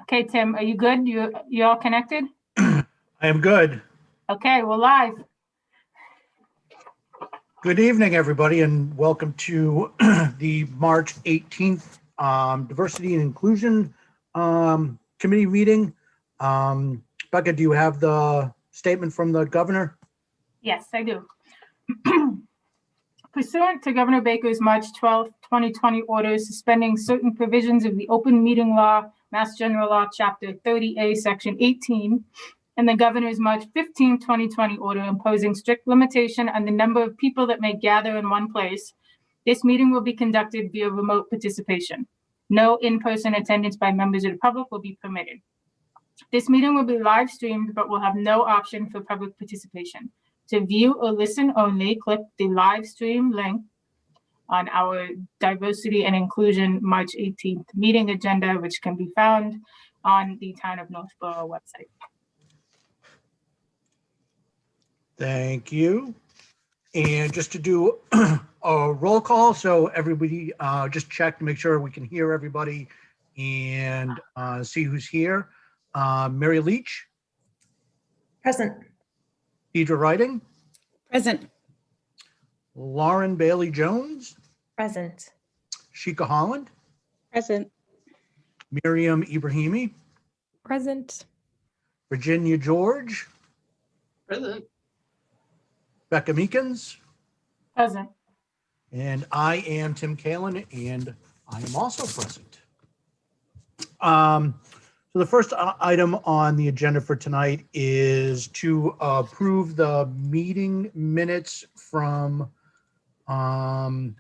Okay, Tim, are you good? You all connected? I am good. Okay, we're live. Good evening, everybody, and welcome to the March 18th Diversity and Inclusion Committee meeting. Becca, do you have the statement from the governor? Yes, I do. Pursuant to Governor Baker's March 12, 2020 order suspending certain provisions of the Open Meeting Law, Mass General Law, Chapter 30A, Section 18, and the Governor's March 15, 2020 order imposing strict limitation on the number of people that may gather in one place, this meeting will be conducted via remote participation. No in-person attendance by members of the public will be permitted. This meeting will be live streamed, but will have no option for public participation. To view or listen only, click the live stream link on our Diversity and Inclusion March 18th meeting agenda, which can be found on the Town of Northborough website. Thank you. And just to do a roll call, so everybody just check to make sure we can hear everybody and see who's here. Mary Leach. Present. Deidre Riding. Present. Lauren Bailey Jones. Present. Sheikha Holland. Present. Miriam Ibrahimi. Present. Virginia George. Present. Becca Meekins. Present. And I am Tim Kalin, and I am also present. So the first item on the agenda for tonight is to approve the meeting minutes from our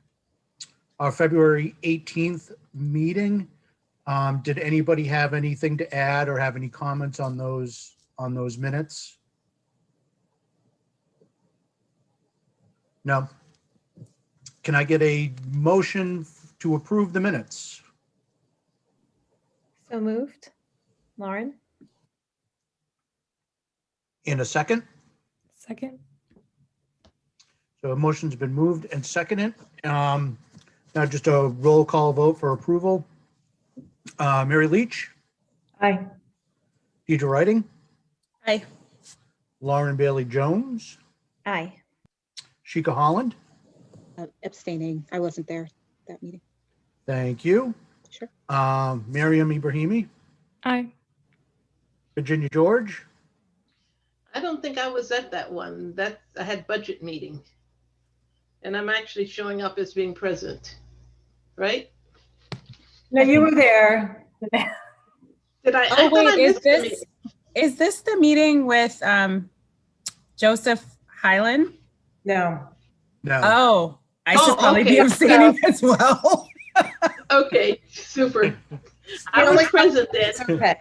February 18th meeting. Did anybody have anything to add or have any comments on those minutes? No. Can I get a motion to approve the minutes? So moved. Lauren? In a second? Second. So a motion's been moved and seconded. Now just a roll call vote for approval. Mary Leach, Aye. Deidre Riding, Aye. Lauren Bailey Jones, Aye. Sheikha Holland. Abstaining. I wasn't there that meeting. Thank you. Sure. Miriam Ibrahimi, Aye. Virginia George, I don't think I was at that one. I had budget meeting. And I'm actually showing up as being present, right? No, you were there. Did I? Oh, I thought I wait, missed the meeting. is this the meeting with Joseph Hyland? No. no. Oh, I should Oh, probably okay. be abstaining as well. Okay, super. I was present then. It's okay.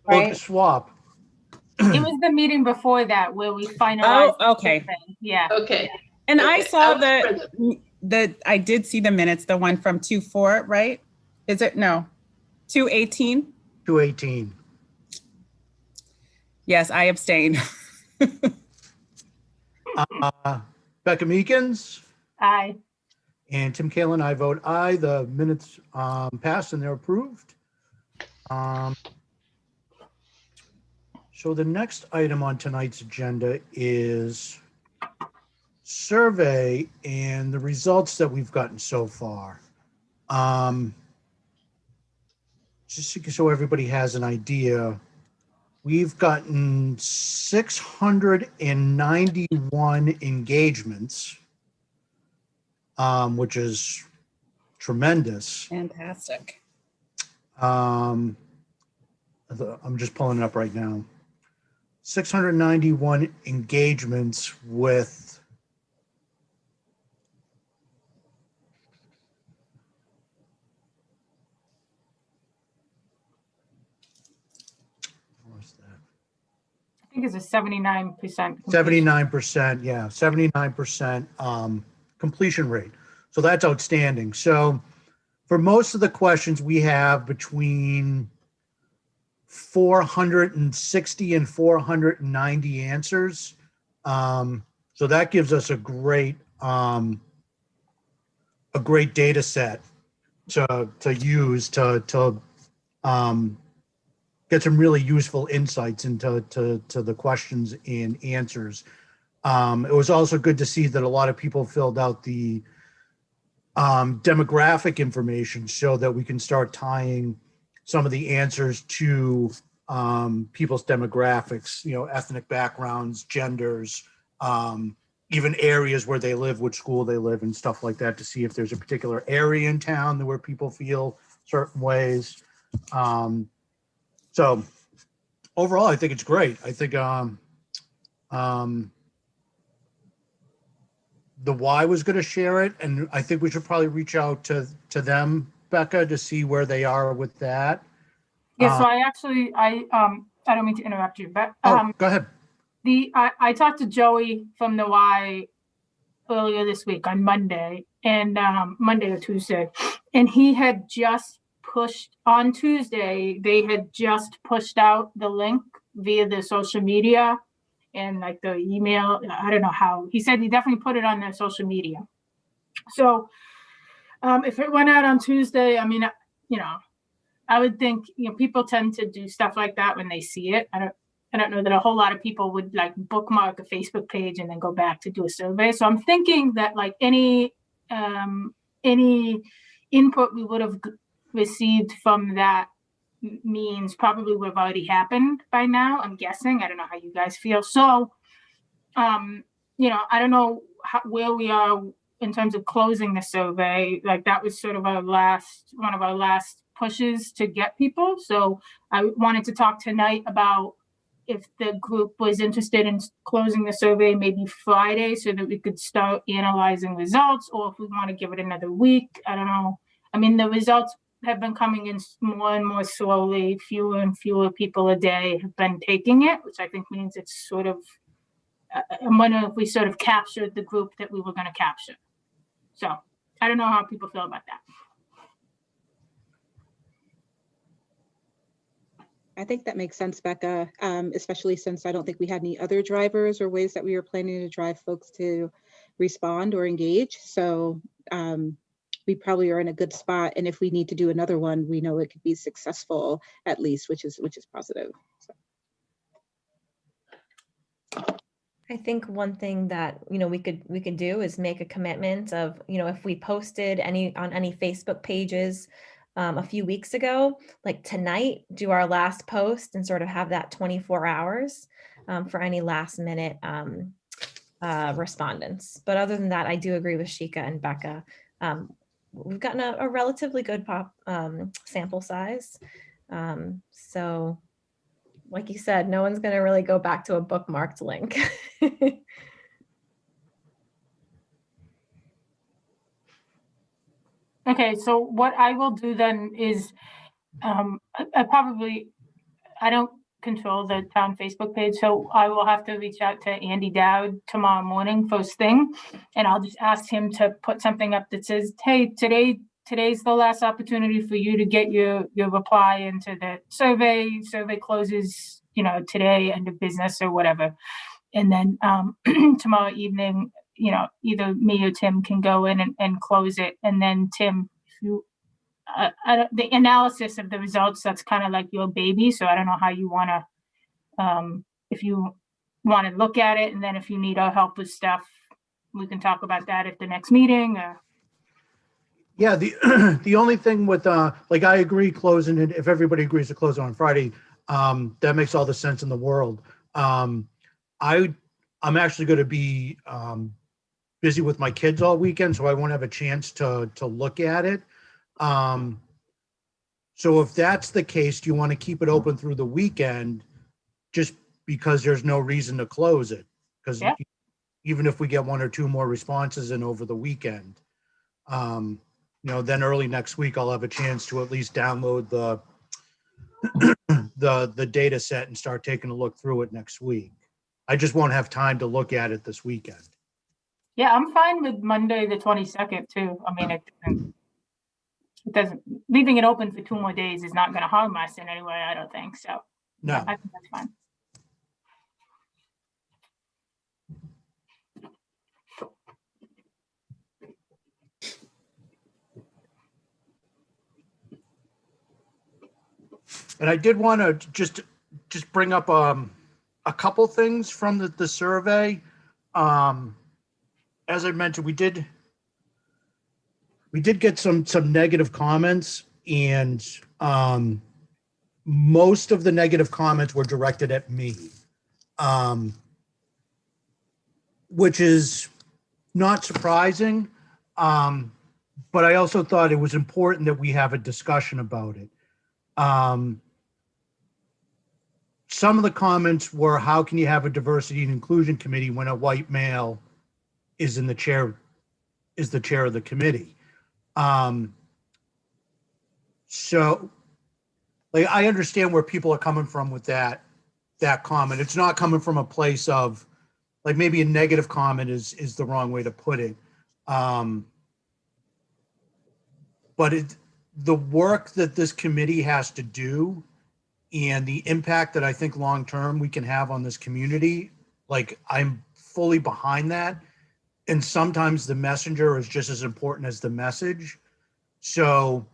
Vote Right. to swap. It was the meeting before that where we finalized. Oh, okay. everything. Yeah. Okay. And I Okay, saw was present. I did see the minutes, the one from 2/4, right? Is it? No, 2/18. 218. Yes, I abstained. Becca Meekins Aye. and Tim Kalin, I vote aye. The minutes passed and they're approved. So the next item on tonight's agenda is survey and the results that we've gotten so far. Just so everybody has an idea, we've gotten 691 engagements, which is tremendous. Fantastic. I'm just pulling it up right now. 691 engagements with what's that? I think it's a 79%. 79%, yeah, 79% completion rate. So that's outstanding. So for most of the questions, we have between 460 and 490 answers. So that gives us a great data set to use to get some really useful insights into the questions and answers. It was also good to see that a lot of people filled out the demographic information so that we can start tying some of the answers to people's demographics, ethnic backgrounds, genders, even areas where they live, which school they live and stuff like that, to see if there's a particular area in town where people feel certain ways. So overall, I think it's great. I think the Y was going to share it, and I think we should probably reach out to them, Becca, to see where they are with that. Yeah, so I don't mean to interrupt you, but Go ahead. I talked to Joey from the Y earlier this week on Monday Monday or Tuesday, and he had just pushed on Tuesday. They had just pushed out the link via the social media and like the email. I don't know how. He said he definitely put it on their social media. So if it went out on Tuesday, I mean, I would think, people tend to do stuff like that when they see it. I don't know that a whole lot of people would like bookmark a Facebook page and then go back to do a survey. So I'm thinking that like any input we would have received from that means probably would have already happened by now. I'm guessing. I don't know how you guys feel. So, I don't know where we are in terms of closing the survey. Like that was sort of one of our last pushes to get people. So I wanted to talk tonight about if the group was interested in closing the survey maybe Friday so that we could start analyzing results, or if we want to give it another week. I don't know. I mean, the results have been coming in more and more slowly. Fewer and fewer people a day have been taking it, which I think means it's sort of, I'm wondering if we sort of captured the group that we were going to capture. So I don't know how people feel about that. I think that makes sense, Becca, especially since I don't think we had any other drivers or ways that we were planning to drive folks to respond or engage. So we probably are in a good spot. And if we need to do another one, we know it could be successful at least, which is positive. So. I think one thing that we could do is make a commitment of if we posted on any Facebook pages a few weeks ago, like tonight, do our last post and sort of have that 24 hours for any last minute respondents. But other than that, I do agree with Shika and Becca. We've gotten a relatively good sample size. So like you said, no one's going to really go back to a bookmarked link. Okay, so what I will do then is I don't control the town Facebook page, so I will have to reach out to Andy Dowd tomorrow morning, first thing, and I'll just ask him to put something up that says, hey, today's the last opportunity for you to get your reply into the survey. Survey closes, today, end of business or whatever. And then tomorrow evening, either me or Tim can go in and close it. And then Tim, if you, the analysis of the results, that's kind of like your baby. So I don't know how you want to, if you want to look at it, and then if you need our help with stuff, we can talk about that at the next meeting. Yeah, the only thing with like I agree closing it, if everybody agrees to close it on Friday, that makes all the sense in the world. I'm actually going to be busy with my kids all weekend, so I won't have a chance to look at it. So if that's the case, do you want to keep it open through the weekend just because there's no reason to close it? Because even if we get one or two more responses in over the weekend, then early next week, I'll have a chance to at least download the data set and start taking a look through it next week. I just won't have time to look at it this weekend. Yeah, I'm fine with Monday, the 22nd too. I mean, it doesn't, leaving it open for 2 more days is not going to harm us in any way, I don't think. So No. I think that's fine. And I did want to just bring up a couple things from the survey. As I mentioned, we did get some negative comments, and most of the negative comments were directed at me, which is not surprising. But I also thought it was important that we have a discussion about it. Some of the comments were, how can you have a diversity and inclusion committee when a white male is the chair of the committee? So like, I understand where people are coming from with that comment. It's not coming from a place of, like, maybe a negative comment is the wrong way to put it. But the work that this committee has to do and the impact that I think long-term we can have on this community, like, I'm fully behind that. And sometimes the messenger is just as important as the message. So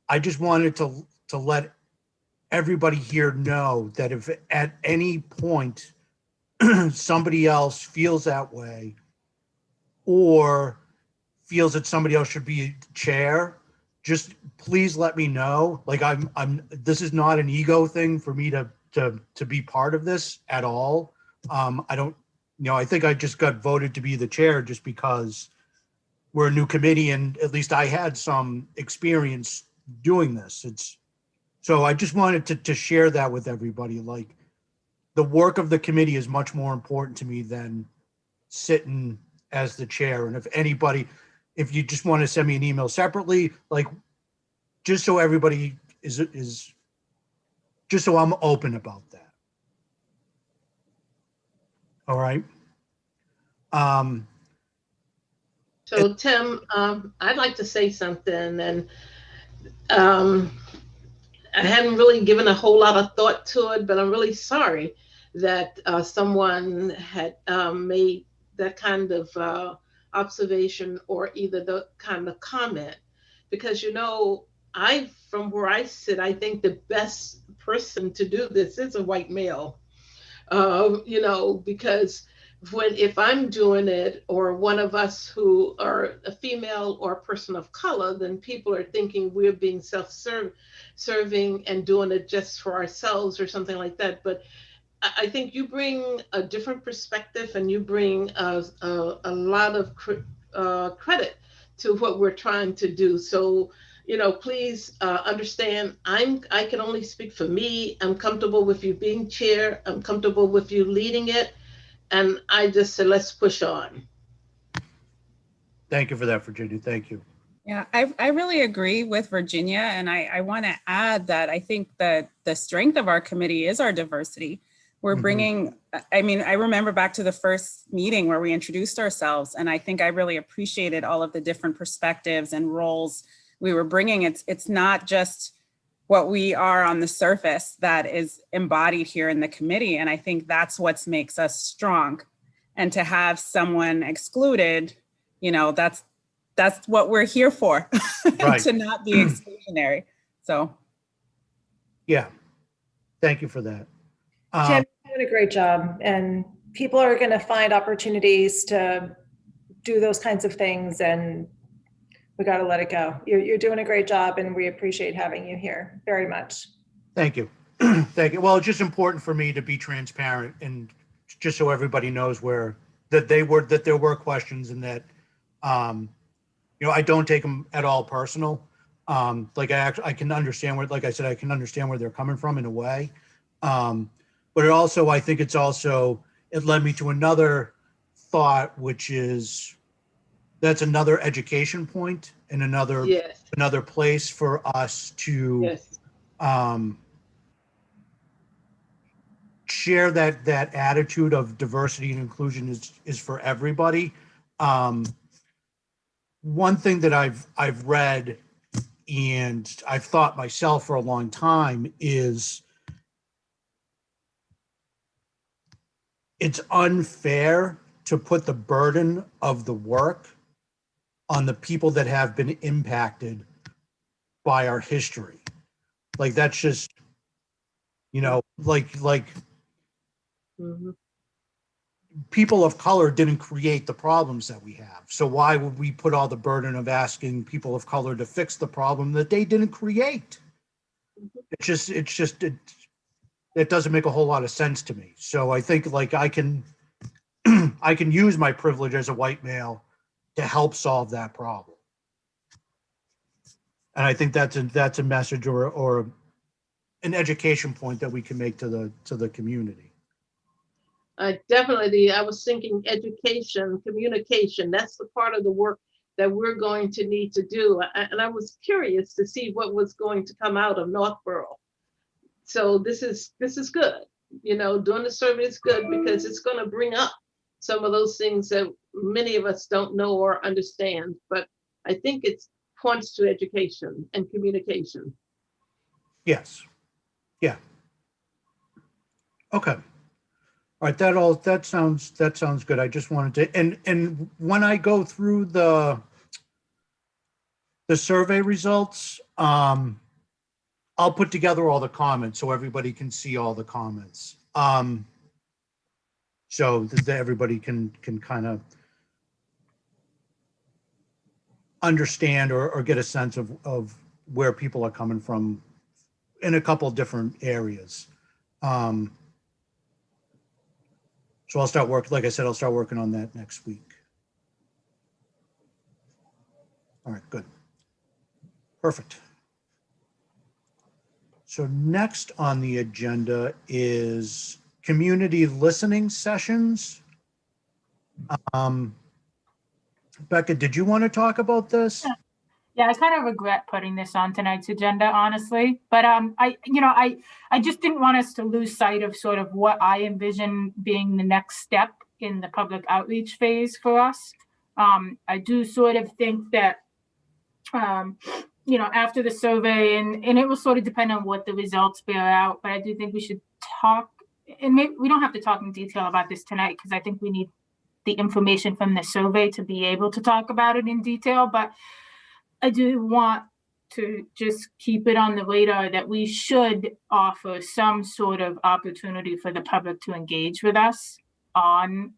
I just wanted to let everybody here know that if at any point somebody else feels that way or feels that somebody else should be chair, just please let me know. Like, this is not an ego thing for me to be part of this at all. I don't, I think I just got voted to be the chair just because we're a new committee and at least I had some experience doing this. So I just wanted to share that with everybody. Like, the work of the committee is much more important to me than sitting as the chair. And if you just want to send me an email separately, like, just so everybody is just so I'm open about that. All right. So Tim, I'd like to say something, and I hadn't really given a whole lot of thought to it, but I'm really sorry that someone had made that kind of observation or either the kind of comment, because from where I sit, I think the best person to do this is a white male. Because if I'm doing it, or one of us who are a female or a person of color, then people are thinking we're being self-serving and doing it just for ourselves or something like that. But I think you bring a different perspective, and you bring a lot of credit to what we're trying to do. So, please understand, I can only speak for me. I'm comfortable with you being chair. I'm comfortable with you leading it. And I just said, let's push on. Thank you for that, Virginia. Thank you. Yeah, I really agree with Virginia. And I want to add that I think that the strength of our committee is our diversity. We're bringing, I remember back to the first meeting where we introduced ourselves, and I think I really appreciated all of the different perspectives and roles we were bringing. It's not just what we are on the surface that is embodied here in the committee. And I think that's what makes us strong. And to have someone excluded, that's what we're here for, Right. to not be exclusionary. So. Yeah, thank you for that. Tim, you're doing a great job, and people are going to find opportunities to do those kinds of things, and we got to let it go. You're doing a great job, and we appreciate having you here very much. Thank you. Thank you. Well, it's just important for me to be transparent, and just so everybody knows that there were questions, and that, I don't take them at all personal. I can understand like I said, I can understand where they're coming from in a way. But I think it led me to another thought, which is, that's another education point and another place for us to share that attitude of diversity and inclusion is for everybody. One thing that I've read and I've thought myself for a long time is, it's unfair to put the burden of the work on the people that have been impacted by our history. Like, that's just, You know, like Mhm. people of color didn't create the problems that we have. So why would we put all the burden of asking people of color to fix the problem that they didn't create? It doesn't make a whole lot of sense to me. So I think like I can use my privilege as a white male to help solve that problem. And I think that's a message or an education point that we can make to the community. Definitely, I was thinking education, communication, that's the part of the work that we're going to need to do. And I was curious to see what was going to come out of Northborough. So this is good. You know, doing the survey is good because it's going to bring up some of those things that many of us don't know or understand. But I think it points to education and communication. Yes. Yeah. Okay. All right. That sounds good. I just wanted to, and when I go through the survey results, I'll put together all the comments so everybody can see all the comments. So that everybody can kind of understand or get a sense of where people are coming from in a couple different areas. So I'll start like I said, I'll start working on that next week. All right, good. Perfect. So next on the agenda is community listening sessions. Becca, did you want to talk about this? Yeah, I kind of regret putting this on tonight's agenda, honestly. But I just didn't want us to lose sight of sort of what I envision being the next step in the public outreach phase for us. I do sort of think that, after the survey, and it will sort of depend on what the results bear out, but I do think we should talk, and maybe we don't have to talk in detail about this tonight because I think we need the information from the survey to be able to talk about it in detail. But I do want to just keep it on the radar that we should offer some sort of opportunity for the public to engage with us on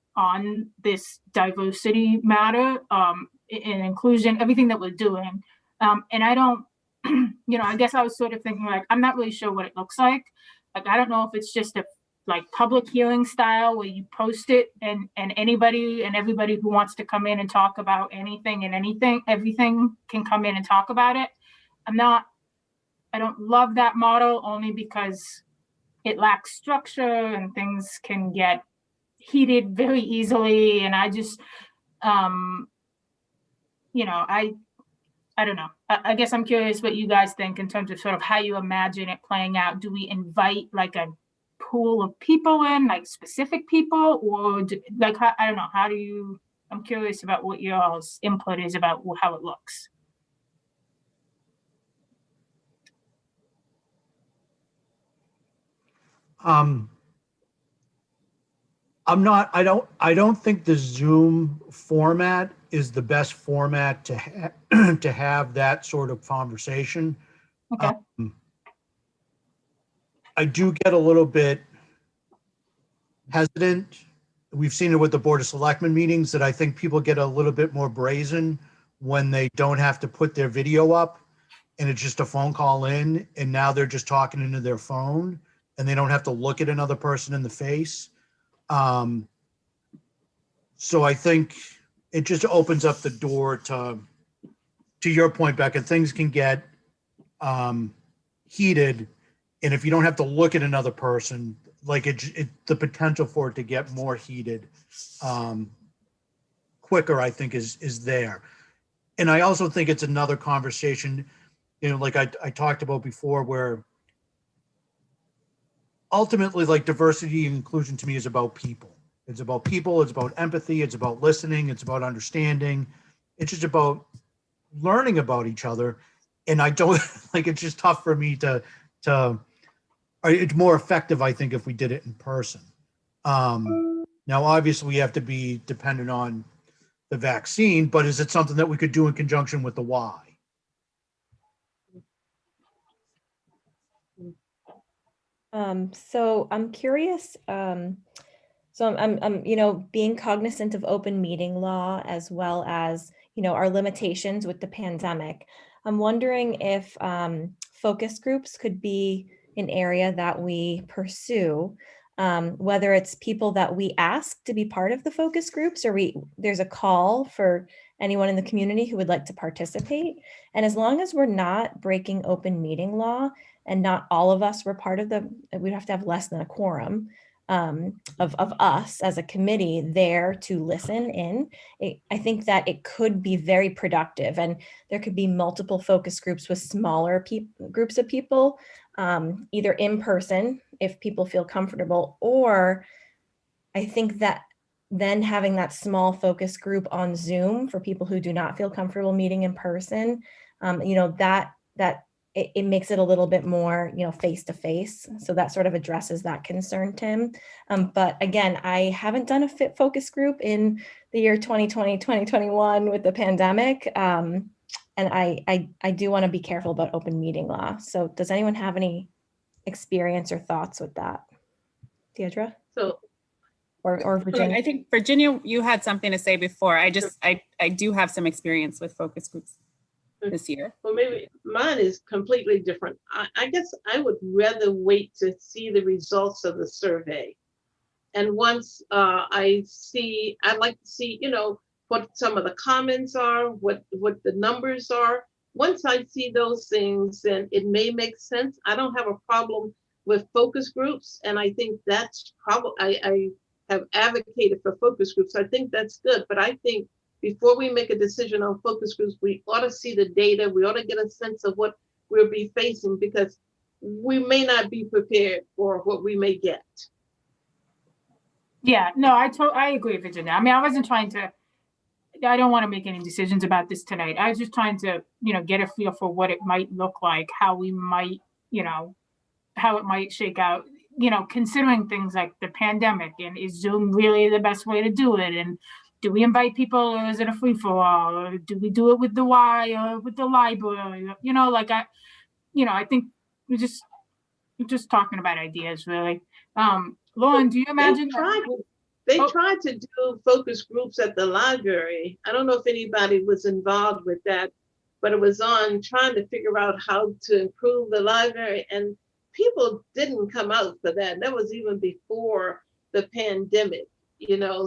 this diversity matter, and inclusion, everything that we're doing. And I don't, I guess I was sort of thinking like, I'm not really sure what it looks like. Like, I don't know if it's just a like public hearing style where you post it and anybody and everybody who wants to come in and talk about anything and everything can come in and talk about it. I don't love that model only because it lacks structure and things can get heated very easily. And I just, I don't know. I guess I'm curious what you guys think in terms of sort of how you imagine it playing out. Do we invite like a pool of people in, like specific people, or I don't know. How do you? I'm curious about what your all's input is about how it looks. I don't think the Zoom format is the best format to to have that sort of conversation. Okay. I do get a little bit hesitant. We've seen it with the Board of Selectmen meetings that I think people get a little bit more brazen when they don't have to put their video up and it's just a phone call in, and now they're just talking into their phone and they don't have to look at another person in the face. So I think it just opens up the door to your point, Becca, things can get heated. And if you don't have to look at another person, like the potential for it to get more heated quicker, I think is there. And I also think it's another conversation, like I talked about before, where ultimately like diversity and inclusion to me is about people. It's about people, it's about empathy, it's about listening, it's about understanding. It's just about learning about each other. And I don't like, it's just tough for me to it's more effective, I think, if we did it in person. Now, obviously we have to be dependent on the vaccine, but is it something that we could do in conjunction with the Y? So I'm curious, so I'm, being cognizant of open meeting law as well as, our limitations with the pandemic. I'm wondering if focus groups could be an area that we pursue, whether it's people that we ask to be part of the focus groups or there's a call for anyone in the community who would like to participate. And as long as we're not breaking open meeting law and not all of us were part of we'd have to have less than a quorum of us as a committee there to listen in. I think that it could be very productive, and there could be multiple focus groups with smaller groups of people, either in person if people feel comfortable, or I think that then having that small focus group on Zoom for people who do not feel comfortable meeting in person, it makes it a little bit more, face to face. So that sort of addresses that concern, Tim. But again, I haven't done a fit focus group in the year 2020, 2021 with the pandemic. And I do want to be careful about open meeting law. So does anyone have any experience or thoughts with that? Deirdre? So, Or Virginia? I think Virginia, you had something to say before. I do have some experience with focus groups this year. well, maybe mine is completely different. I guess I would rather wait to see the results of the survey. And once I'd like to see, what some of the comments are, what the numbers are. Once I see those things, then it may make sense. I don't have a problem with focus groups. And I think that's probably, I have advocated for focus groups. I think that's good. But I think before we make a decision on focus groups, we ought to see the data. We ought to get a sense of what we'll be facing, because we may not be prepared for what we may get. Yeah, no, I agree, Virginia. I mean, I don't want to make any decisions about this tonight. I was just trying to, get a feel for what it might look like, how we might, how it might shake out, considering things like the pandemic, and is Zoom really the best way to do it? And do we invite people, or is it a free for all? Or do we do it with the Y or with the library? I think we're just talking about ideas, really. Lauren, do you imagine? They tried to do focus groups at the library. I don't know if anybody was involved with that, but it was on trying to figure out how to improve the library, and people didn't come out for that. That was even before the pandemic,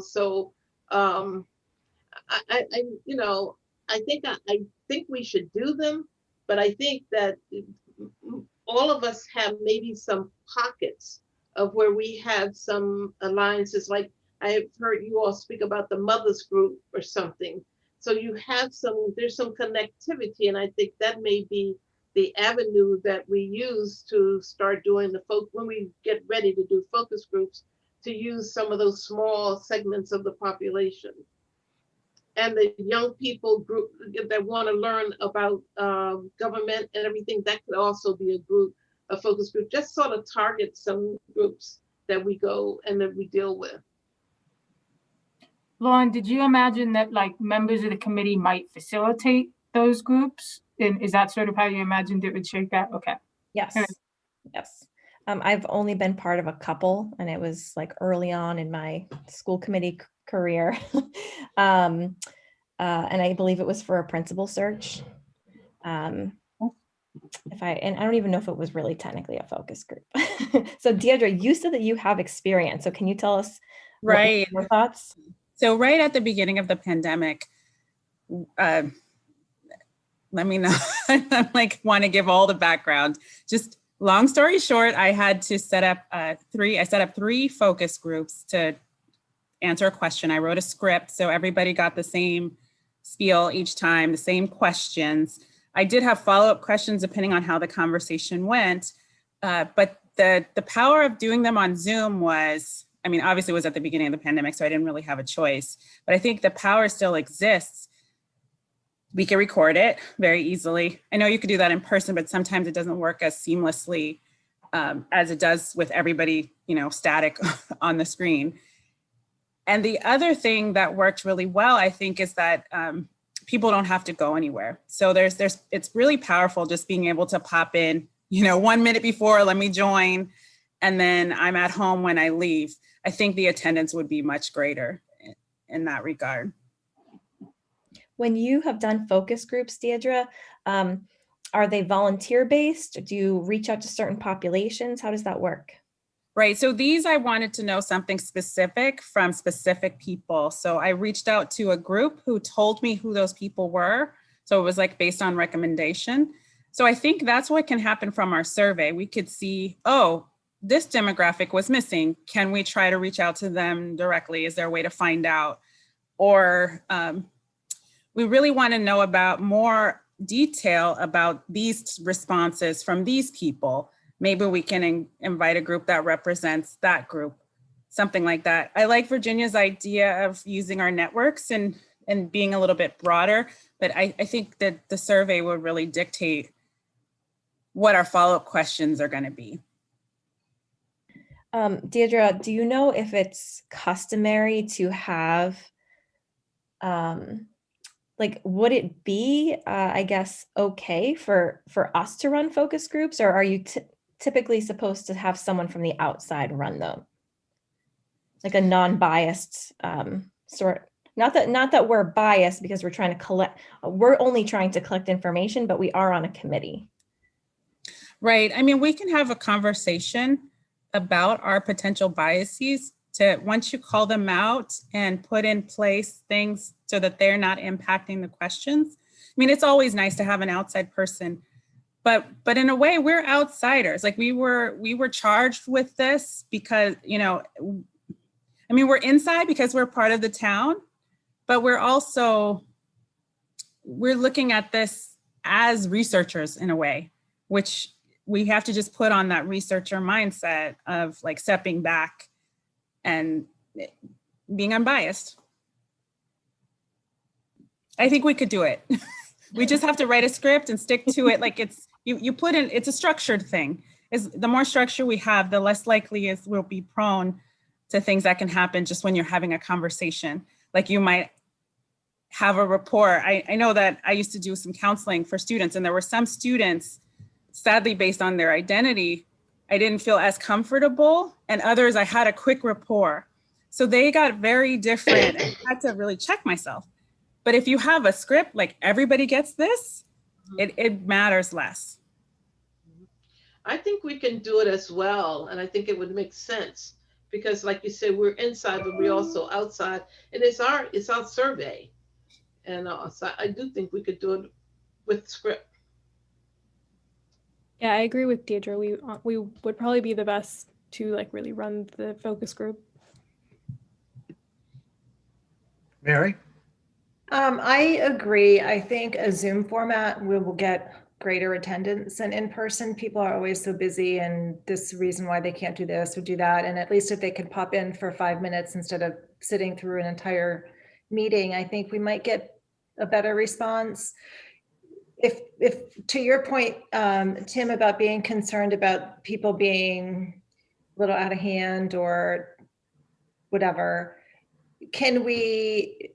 so I think we should do them, but I think that all of us have maybe some pockets of where we have some alliances. Like I have heard you all speak about the mothers group or something. So there's some connectivity, and I think that may be the avenue that we use to start doing when we get ready to do focus groups, to use some of those small segments of the population. And the young people group that want to learn about government and everything, that could also be a focus group, just sort of target some groups that we go and that we deal with. Lauren, did you imagine that members of the committee might facilitate those groups? And is that sort of how you imagined it would shake out? Okay. Yes. Yes. I've only been part of a couple, and it was early on in my school committee career. And I believe it was for a principal search. And I don't even know if it was really technically a focus group. So Deirdre, you said that you have experience. So can you tell us your thoughts? So right at the beginning of the pandemic, let me know, I want to give all the background. Just long story short, I had to set up three focus groups to answer a question. I wrote a script, so everybody got the same spiel each time, the same questions. I did have follow-up questions depending on how the conversation went, but the power of doing them on Zoom was, obviously it was at the beginning of the pandemic, so I didn't really have a choice, but I think the power still exists. We can record it very easily. I know you could do that in person, but sometimes it doesn't work as seamlessly as it does with everybody, static on the screen. And the other thing that worked really well, I think, is that people don't have to go anywhere. So it's really powerful just being able to pop in, 1 minute before, let me join, and then I'm at home when I leave, I think the attendance would be much greater in that regard. When you have done focus groups, Deirdre, are they volunteer-based? Do you reach out to certain populations? How does that work? Right, so these I wanted to know something specific from specific people. So I reached out to a group who told me who those people were. So it was like based on recommendation. So I think that's what can happen from our survey. We could see, oh, this demographic was missing. Can we try to reach out to them directly? Is there a way to find out? Or we really want to know about more detail about these responses from these people. Maybe we can invite a group that represents that group, something like that. I like Virginia's idea of using our networks and being a little bit broader, but I think that the survey will really dictate what our follow-up questions are going to be. Deirdre, do you know if it's customary to have, like, would it be, I guess, okay for us to run focus groups, or are you typically supposed to have someone from the outside run them? Like a non-biased sort. Not that we're biased because we're trying to collect, we're only trying to collect information, but we are on a committee. Right. I mean, we can have a conversation about our potential biases to, once you call them out and put in place things so that they're not impacting the questions. I mean, it's always nice to have an outside person, but in a way we're outsiders. Like we were charged with this because, you know, I mean, we're inside because we're part of the town, but we're looking at this as researchers in a way, which we have to just put on that researcher mindset of like stepping back and being unbiased. I think we could do it. We just have to write a script and stick to it. Like it's, you put in, it's a structured thing. The more structure we have, the less likely we'll be prone to things that can happen just when you're having a conversation. Like you might have a rapport. I know that I used to do some counseling for students, and there were some students, sadly, based on their identity, I didn't feel as comfortable, and others I had a quick rapport. So they got very different. I had to really check myself. But if you have a script, like everybody gets this, it matters less. I think we can do it as well. And I think it would make sense because like you said, we're inside, but we're also outside, and it's our survey. And so I do think we could do it with script. Yeah, I agree with Deirdre. We would probably be the best to like really run the focus group. Mary? I agree. I think a Zoom format will get greater attendance, and in person, people are always so busy, and this reason why they can't do this or do that. And at least if they could pop in for 5 minutes instead of sitting through an entire meeting, I think we might get a better response. If to your point, Tim, about being concerned about people being a little out of hand or whatever, can we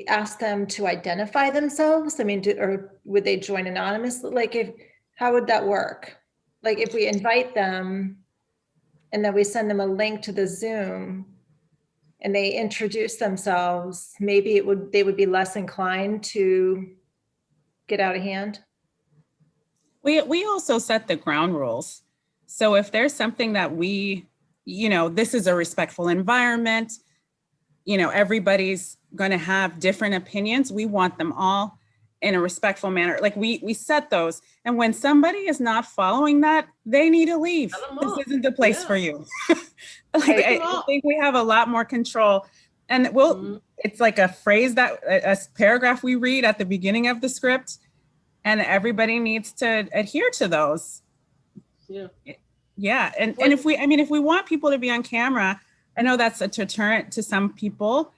ask them to identify themselves? I mean, or would they join anonymously? Like, how would that work? Like, if we invite them and then we send them a link to the Zoom and they introduce themselves, maybe they would be less inclined to get out of hand. We also set the ground rules. So if there's something that this is a respectful environment, everybody's going to have different opinions. We want them all in a respectful manner. Like we set those. And when somebody is not following that, they need to leave. This isn't the place for you. I think we have a lot more control. And it's like a phrase a paragraph we read at the beginning of the script, and everybody needs to adhere to those. Yeah. Yeah. And if we want people to be on camera, I know that's a deterrent to some people,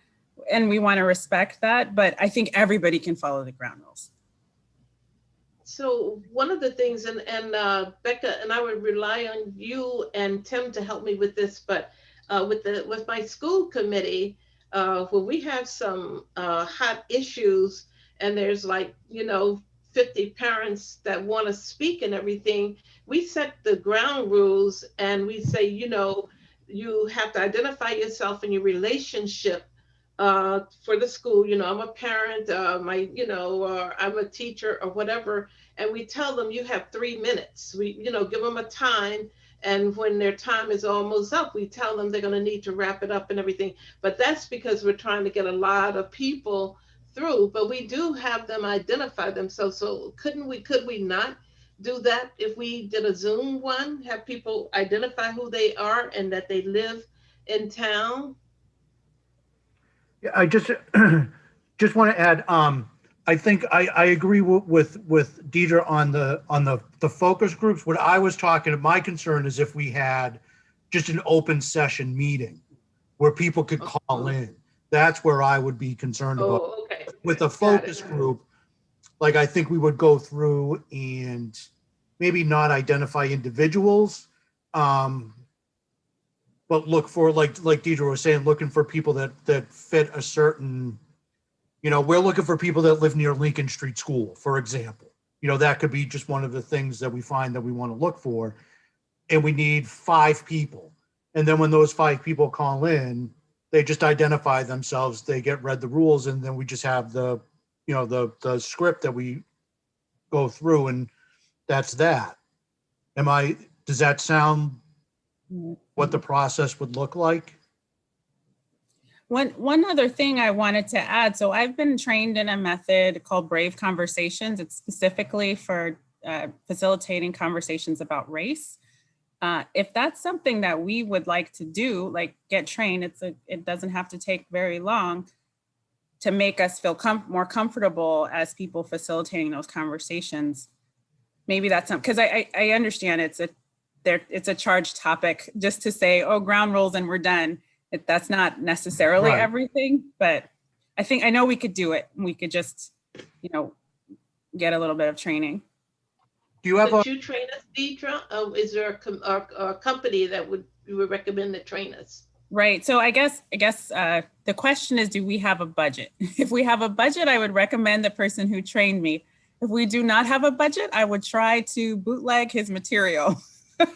and we want to respect that, but I think everybody can follow the ground rules. So one of the things, and Becca, and I would rely on you and Tim to help me with this, but with my school committee, when we have some hot issues and there's 50 parents that want to speak and everything, we set the ground rules and we say, you know, you have to identify yourself and your relationship for the school. You know, I'm a parent, or I'm a teacher or whatever. And we tell them you have 3 minutes. We, you know, give them a time. And when their time is almost up, we tell them they're going to need to wrap it up and everything. But that's because we're trying to get a lot of people through. But we do have them identify themselves. So could we not do that if we did a Zoom one? Have people identify who they are and that they live in town? Yeah, I just just want to add. I think I agree with Deidre on the focus groups. What I was talking, my concern is if we had just an open session meeting where people could call in. That's where I would be concerned about. Oh, okay. With a focus group, like I think we would go through and maybe not identify individuals, but look for, like Deidre was saying, looking for people that fit a certain. You know, we're looking for people that live near Lincoln Street School, for example. You know, that could be just one of the things that we find that we want to look for. And we need 5 people. And then when those 5 people call in, they just identify themselves, they get read the rules, and then we just have the script that we go through, and that's that. Does that sound what the process would look like? One other thing I wanted to add. So I've been trained in a method called Brave Conversations. It's specifically for facilitating conversations about race. If that's something that we would like to do, like get trained, it doesn't have to take very long to make us feel more comfortable as people facilitating those conversations. Maybe that's something, because I understand it's a charged topic just to say, oh, ground rules and we're done. That's not necessarily Right. everything, but I know we could do it. We could just, get a little bit of training. Do you have Could you train us, Deidre? Is there a company that you would recommend to train us? Right. So I guess the question is, do we have a budget? If we have a budget, I would recommend the person who trained me. If we do not have a budget, I would try to bootleg his material.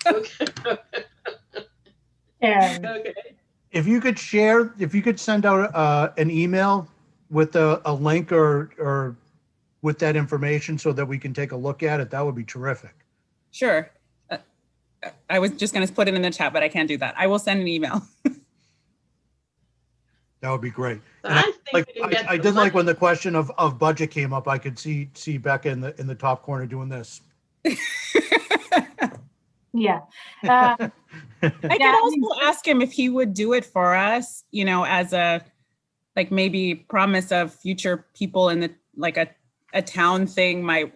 Okay. And Okay. If you could send out an email with a link or with that information so that we can take a look at it, that would be terrific. Sure. I was just going to put it in the chat, but I can't do that. I will send an email. That would be great. So And I think we can get I the did like money. when the question of budget came up, I could see Becca in the top corner doing this. yeah. I could also ask him if he would do it for us, as a, like, maybe promise of future people in the, like a town thing might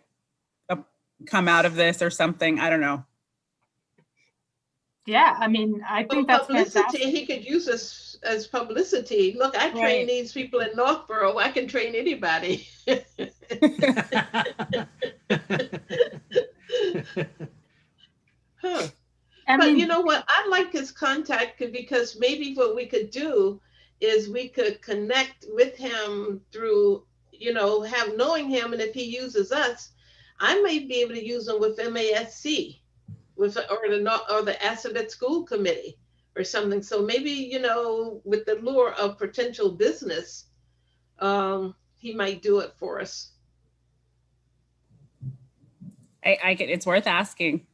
come out of this or something. I don't know. Yeah, I mean, I think that's Publicity, fantastic. he could use us as publicity. Look, I train Right. these people in Northborough. I can train anybody. Huh. I But mean, you know what? I like his contact because maybe what we could do is we could connect with him through, knowing him. And if he uses us, I may be able to use him with MASC, or the Asset School Committee or something. So maybe, with the lure of potential business, he might do it for us. It's worth asking,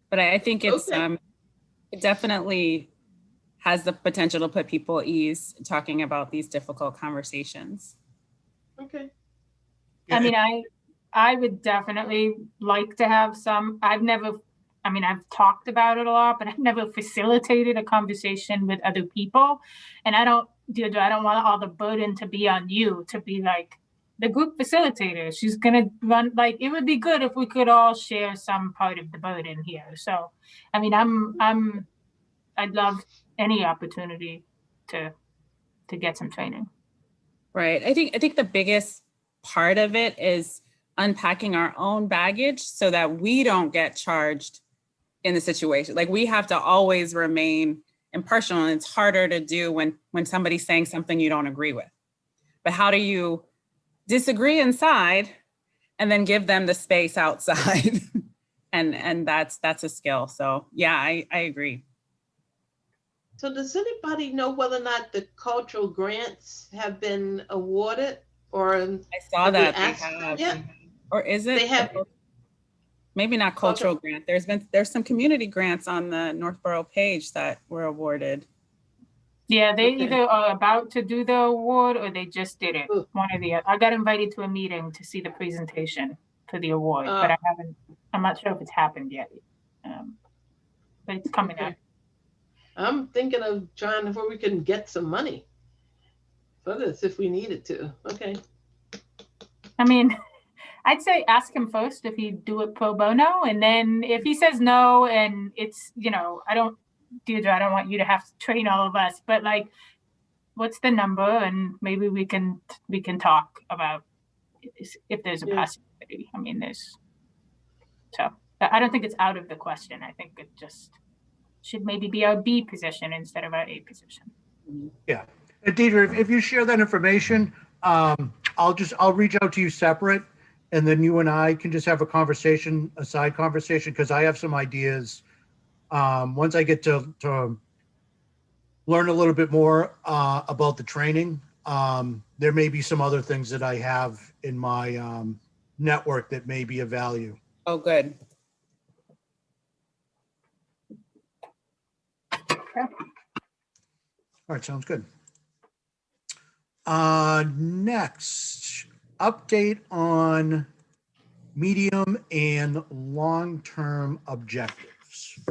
but I think it's Okay. it definitely has the potential to put people at ease talking about these difficult conversations. Okay. I mean, I would definitely like to have some. I've talked about it a lot, but I've never facilitated a conversation with other people. And I don't want all the burden to be on you, to be like the group facilitator. She's gonna run, like, it would be good if we could all share some part of the burden here. So, I mean, I'd love any opportunity to get some training. Right. I think the biggest part of it is unpacking our own baggage so that we don't get charged in the situation. Like, we have to always remain impartial, and it's harder to do when somebody's saying something you don't agree with. But how do you disagree inside and then give them the space outside. and that's a skill. So yeah, I agree. So does anybody know whether or not the cultural grants have been awarded, or I saw have we that they asked have. yet? Or is it? They have. Maybe not cultural grant. There's some community grants on the Northborough page that were awarded. Yeah, they Okay. either are about to do the award or they just did it. Ooh. One or the other. I got invited to a meeting to see the presentation for the award, but I'm not sure if it's happened yet. But it's coming up. Okay. I'm thinking of trying where we can get some money for this if we needed to. Okay. I mean, I'd say ask him first if he'd do it pro bono. And then if he says no, and it's, Deirdre, I don't want you to have to train all of us, but like, what's the number? And maybe we can talk about if there's a possibility. I mean, so I don't think it's out of the question. I think it just should maybe be our B position instead of our A position. Yeah. And Deidre, if you share that information, I'll reach out to you separate, and then you and I can just have a side conversation, because I have some ideas. Once I get to learn a little bit more about the training, there may be some other things that I have in my network that may be of value. Oh, good. All right, sounds good. Next, update on medium and long-term objectives.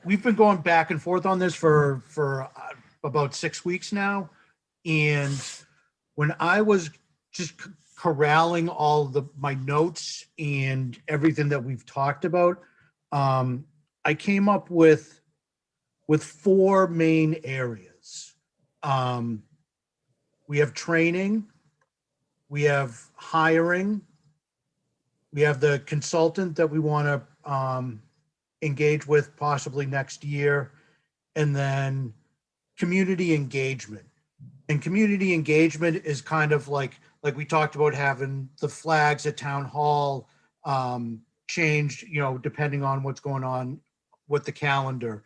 We've been going back and forth on this for about 6 weeks now. And when I was just corralling all my notes and everything that we've talked about, I came up with 4 main areas. We have training, we have hiring, we have the consultant that we want to engage with possibly next year, and then community engagement. And community engagement is kind of like we talked about, having the flags at town hall changed, depending on what's going on with the calendar.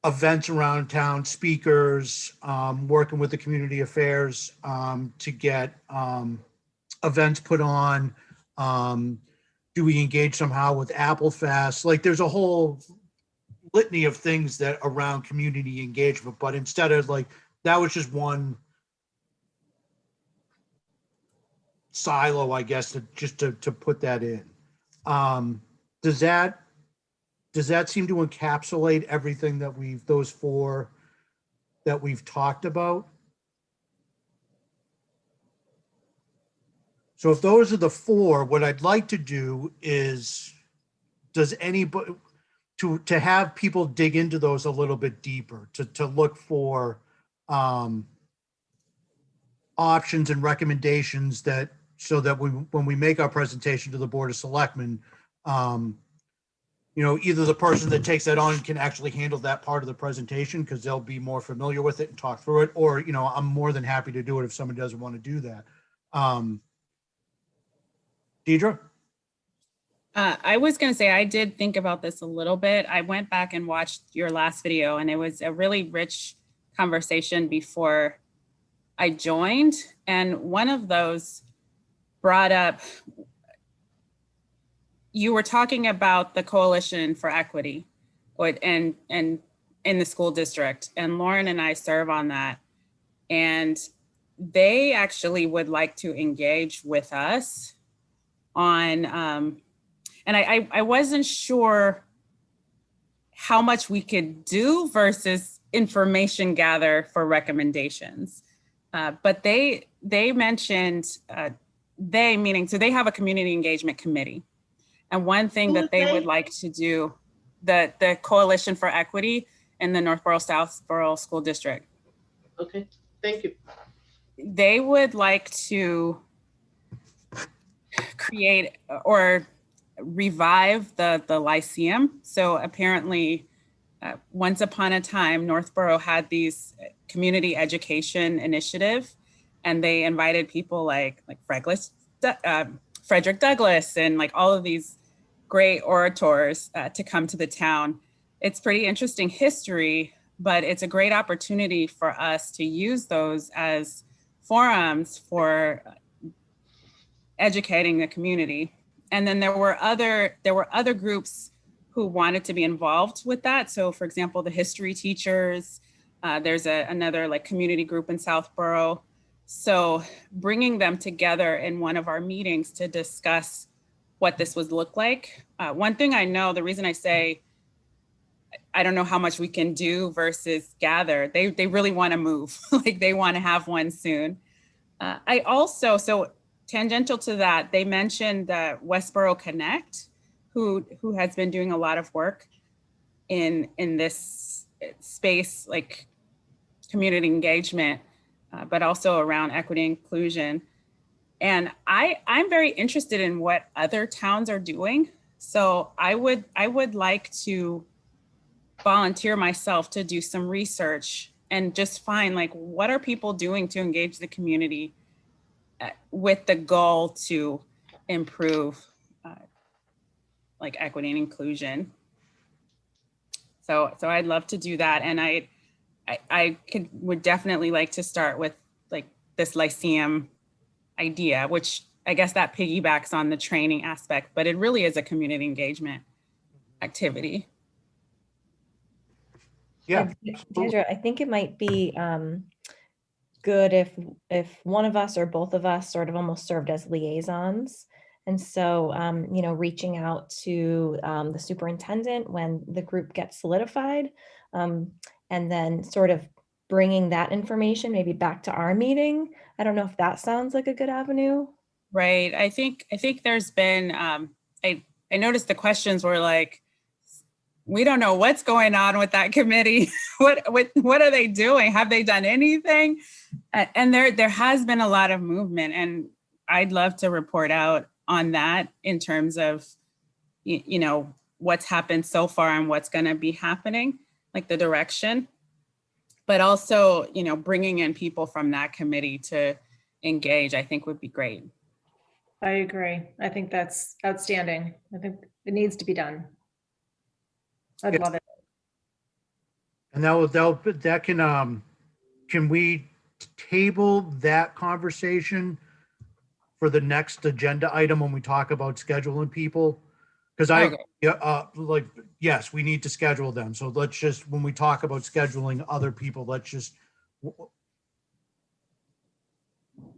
Events around town, speakers, working with the community affairs to get events put on. Do we engage somehow with Apple Fest? Like, there's a whole litany of things that around community engagement, but instead of that was just one silo, I guess, to put that in. Does that seem to encapsulate everything that those 4 that we've talked about? So if those are the 4, what I'd like to do is, does anybody, to have people dig into those a little bit deeper, to look for options and recommendations so that when we make our presentation to the Board of Selectmen, either the person that takes that on can actually handle that part of the presentation because they'll be more familiar with it and talk through it, or, I'm more than happy to do it if someone doesn't want to do that. Deidre? I was going to say, I did think about this a little bit. I went back and watched your last video, and it was a really rich conversation before I joined. And one of those brought up, you were talking about the Coalition for Equity and in the school district, and Lauren and I serve on that. And they actually would like to engage with us on, and I wasn't sure how much we could do versus information gather for recommendations. But they mentioned, meaning, so they have a community engagement committee. And one thing that they would like to do, the Coalition for Equity in the Northborough Southborough School District. Okay, thank you. They would like to create or revive the Lyceum. So apparently, once upon a time, Northborough had these community education initiative, And they invited people like Frederick Douglass and like all of these great orators to come to the town. It's pretty interesting history, but it's a great opportunity for us to use those as forums for educating the community. And then there were other groups who wanted to be involved with that. So for example, the history teachers, there's another like community group in Southborough. So bringing them together in one of our meetings to discuss what this would look like. One thing I know, the reason I say, I don't know how much we can do versus gather, they really want to move, like they want to have one soon. I also, so tangential to that, they mentioned Westboro Connect, who has been doing a lot of work in this space, like community engagement, but also around equity and inclusion. And I'm very interested in what other towns are doing. So I would like to volunteer myself to do some research and just find like, what are people doing to engage the community with the goal to improve like equity and inclusion. So I'd love to do that. And I would definitely like to start with like this Lyceum idea, which I guess that piggybacks on the training aspect, but it really is a community engagement activity. Yeah. Deirdre, I think it might be good if one of us or both of us sort of almost served as liaisons. And so, you know, reaching out to the superintendent when the group gets solidified, and then sort of bringing that information maybe back to our meeting. I don't know if that sounds like a good avenue. Right. I think there's been, I noticed the questions were like, we don't know what's going on with that committee. What are they doing? Have they done anything? And there has been a lot of movement, and I'd love to report out on that in terms of, you know, what's happened so far and what's going to be happening, like the direction, but also, you know, bringing in people from that committee to engage, I think would be great. I agree. I think that's outstanding. I think it needs to be done. I'd love it. And that can we table that conversation for the next agenda item when we talk about scheduling people? Because yes, we need to schedule them. So let's just, when we talk about scheduling other people, let's just,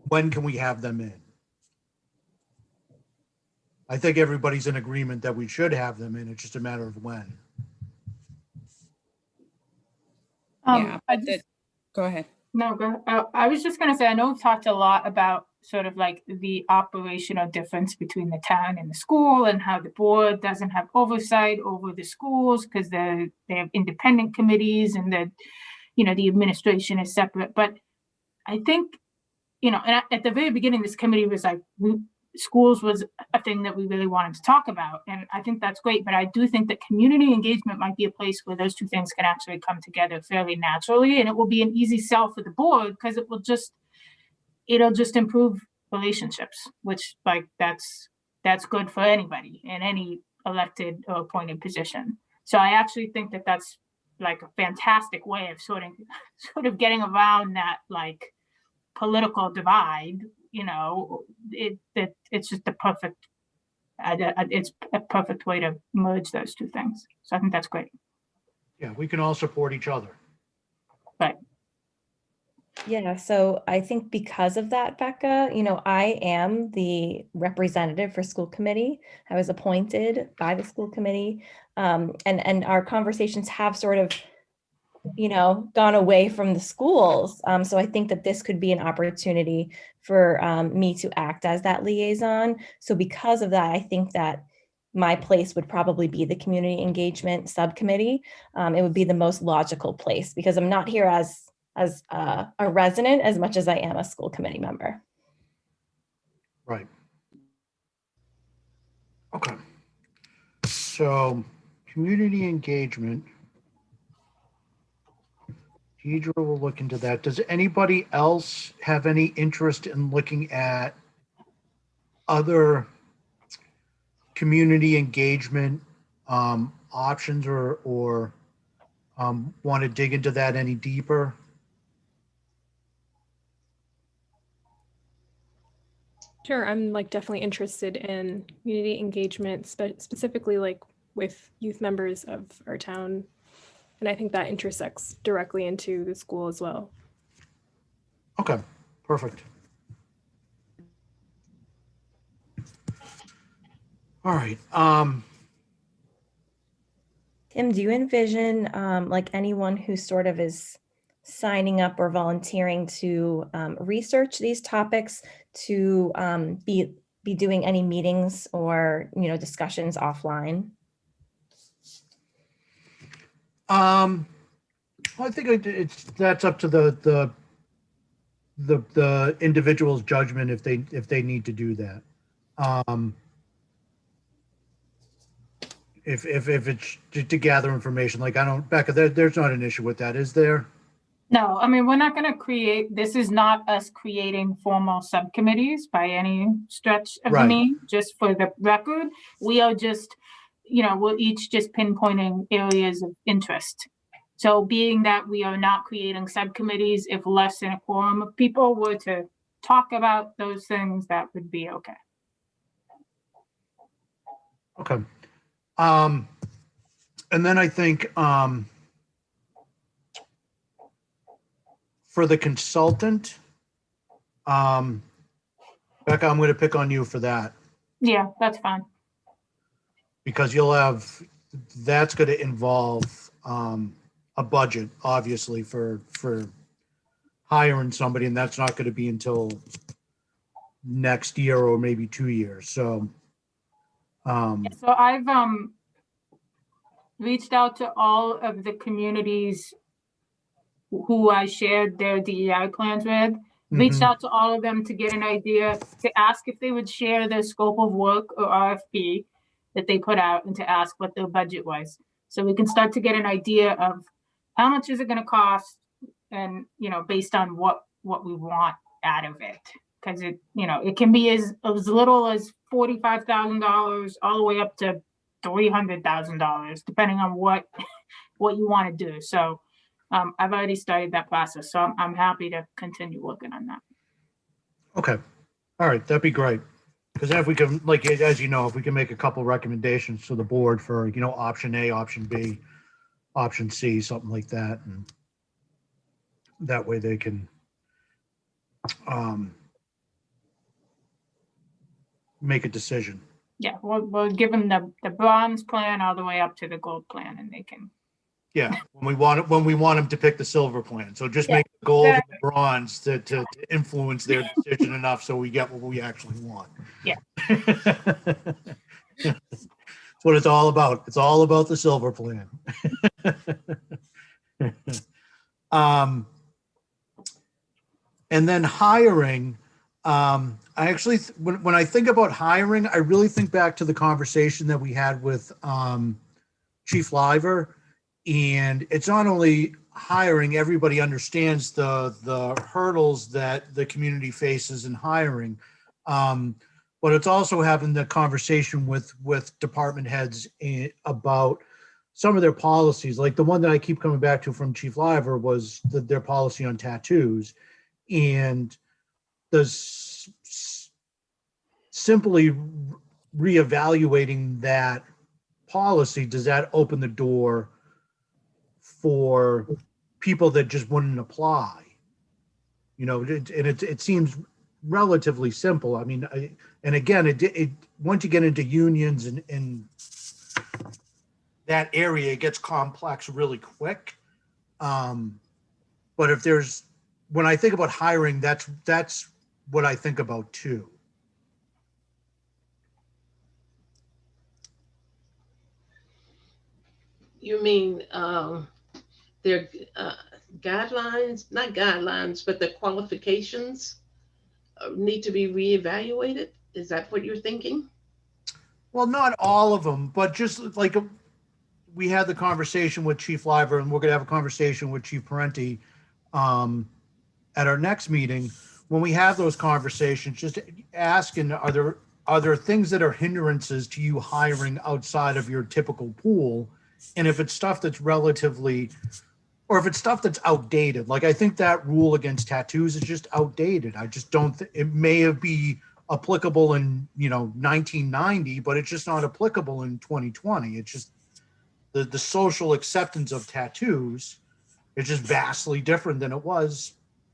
when can we have them in? I think everybody's in agreement that we should have them in. It's just a matter of when. Yeah, but go ahead. No, go. I was just going to say, I know we've talked a lot about sort of like the operational difference between the town and the school, and how the board doesn't have oversight over the schools because they have independent committees, and the, you know, the administration is separate. But I think, you know, and at the very beginning, this committee was like, schools was a thing that we really wanted to talk about. And I think that's great. But I do think that community engagement might be a place where those two things can actually come together fairly naturally. And it will be an easy sell for the board because it'll just improve relationships, which like that's good for anybody in any elected or appointed position. So I actually think that that's like a fantastic way of sort of getting around that like political divide. You know, it's just it's a perfect way to merge those two things. So I think that's great. Yeah, we can all support each other. Right. Yeah, so I think because of that, Becca, you know, I am the representative for school committee. I was appointed by the school committee, and our conversations have sort of, you know, gone away from the schools. So I think that this could be an opportunity for me to act as that liaison. So because of that, I think that my place would probably be the community engagement subcommittee. It would be the most logical place because I'm not here as a resident as much as I am a school committee member. Right. Okay. So community engagement. Deidre will look into that. Does anybody else have any interest in looking at other community engagement options or want to dig into that any deeper? Sure, I'm like definitely interested in community engagement, specifically like with youth members of our town. And I think that intersects directly into the school as well. Okay, perfect. All right. Tim, do you envision like anyone who sort of is signing up or volunteering to research these topics to be doing any meetings or discussions offline? Well, I think that's up to the individual's judgment if they need to do that. If it's to gather information, like Becca, there's not an issue with that, is there? No, I mean, we're not going to create, this is not us creating formal subcommittees by any stretch of the Right. mean, just for the record. We are just, we're each just pinpointing areas of interest. So being that we are not creating subcommittees, if less than a quorum of people were to talk about those things, that would be okay. Okay. And then I think for the consultant, Becca, I'm going to pick on you for that Yeah, that's fine. because that's going to involve a budget, obviously, for hiring somebody, and that's not going to be until next year or maybe 2 years. So I've reached out to all of the communities who I shared their DEI plans with, reached out to all of them to get an idea, to ask if they would share their scope of work or RFP that they put out, and to ask what their budget was. So we can start to get an idea of how much is it going to cost, and based on what we want out of it. Because it can be as little as $45,000 all the way up to $300,000, depending on what you want to do. So I've already started that process, so I'm happy to continue working on that. okay. All right, that'd be great. Because if we can, like, as you know, if we can make a couple recommendations to the board for, option A, option B, option C, something like that, and that way they can make a decision. Yeah, we'll give them the bronze plan all the way up to the gold plan, and they can. Yeah, when we want them to pick the silver plan. So just make the gold and the bronze to influence their decision enough so we get what we actually want. Yeah. That's what it's all about. It's all about the silver plan. And then hiring, I actually, when I think about hiring, I really think back to the conversation that we had with Chief Liver. And it's not only hiring, everybody understands the hurdles that the community faces in hiring, but it's also having the conversation with department heads about some of their policies. Like the one that I keep coming back to from Chief Liver was their policy on tattoos, and simply reevaluating that policy, does that open the door for people that just wouldn't apply? It seems relatively simple. I mean, and again, it once you get into unions and that area, it gets complex really quick. But when I think about hiring, that's what I think about too. You mean their guidelines, not guidelines, but the qualifications need to be reevaluated? Is that what you're thinking? Well, not all of them, but just like we had the conversation with Chief Liver, and we're gonna have a conversation with Chief Parenti at our next meeting. When we have those conversations, just asking, are there things that are hindrances to you hiring outside of your typical pool? And if it's stuff that's relatively, or if it's stuff that's outdated, like I think that rule against tattoos is just outdated. I just don't, it may be applicable in, 1990, but it's just not applicable in 2020. It's just the social acceptance of tattoos is just vastly different than it was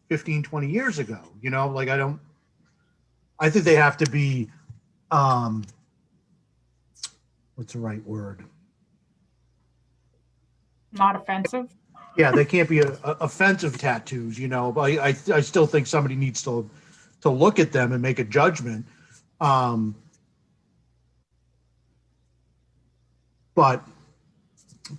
15, 20 years ago. I think they have to be, what's the right word? Not offensive. Yeah, they can't be offensive tattoos, but I still think somebody needs to look at them and make a judgment. But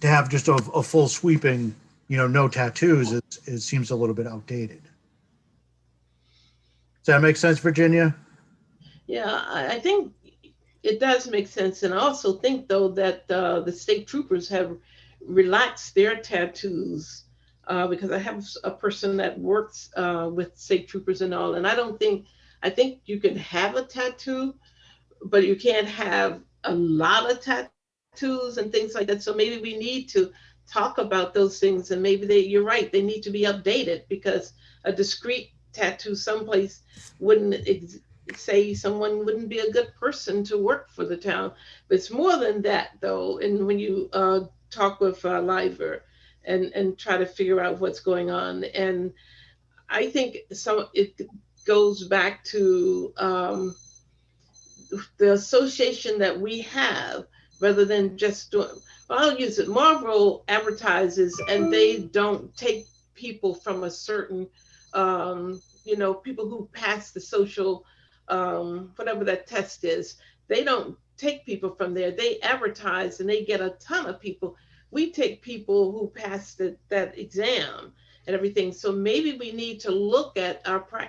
to have just a full sweeping, no tattoos, it seems a little bit outdated. Does that make sense, Virginia? Yeah, I think it does make sense. And I also think, though, that the state troopers have relaxed their tattoos because I have a person that works with state troopers and all. And I think you can have a tattoo, but you can't have a lot of tattoos and things like that. So maybe we need to talk about those things, and maybe you're right, they need to be updated, because a discrete tattoo someplace wouldn't say someone wouldn't be a good person to work for the town. But it's more than that, though. And when you talk with Liver and try to figure out what's going on, and I think it goes back to the association that we have, rather than just doing. Well, I'll use it. Marlboro advertises, and they don't take people from a certain, people who pass the social, whatever that test is. They don't take people from there. They advertise, and they get a ton of people. We take people who pass that exam and everything. So maybe we need to look at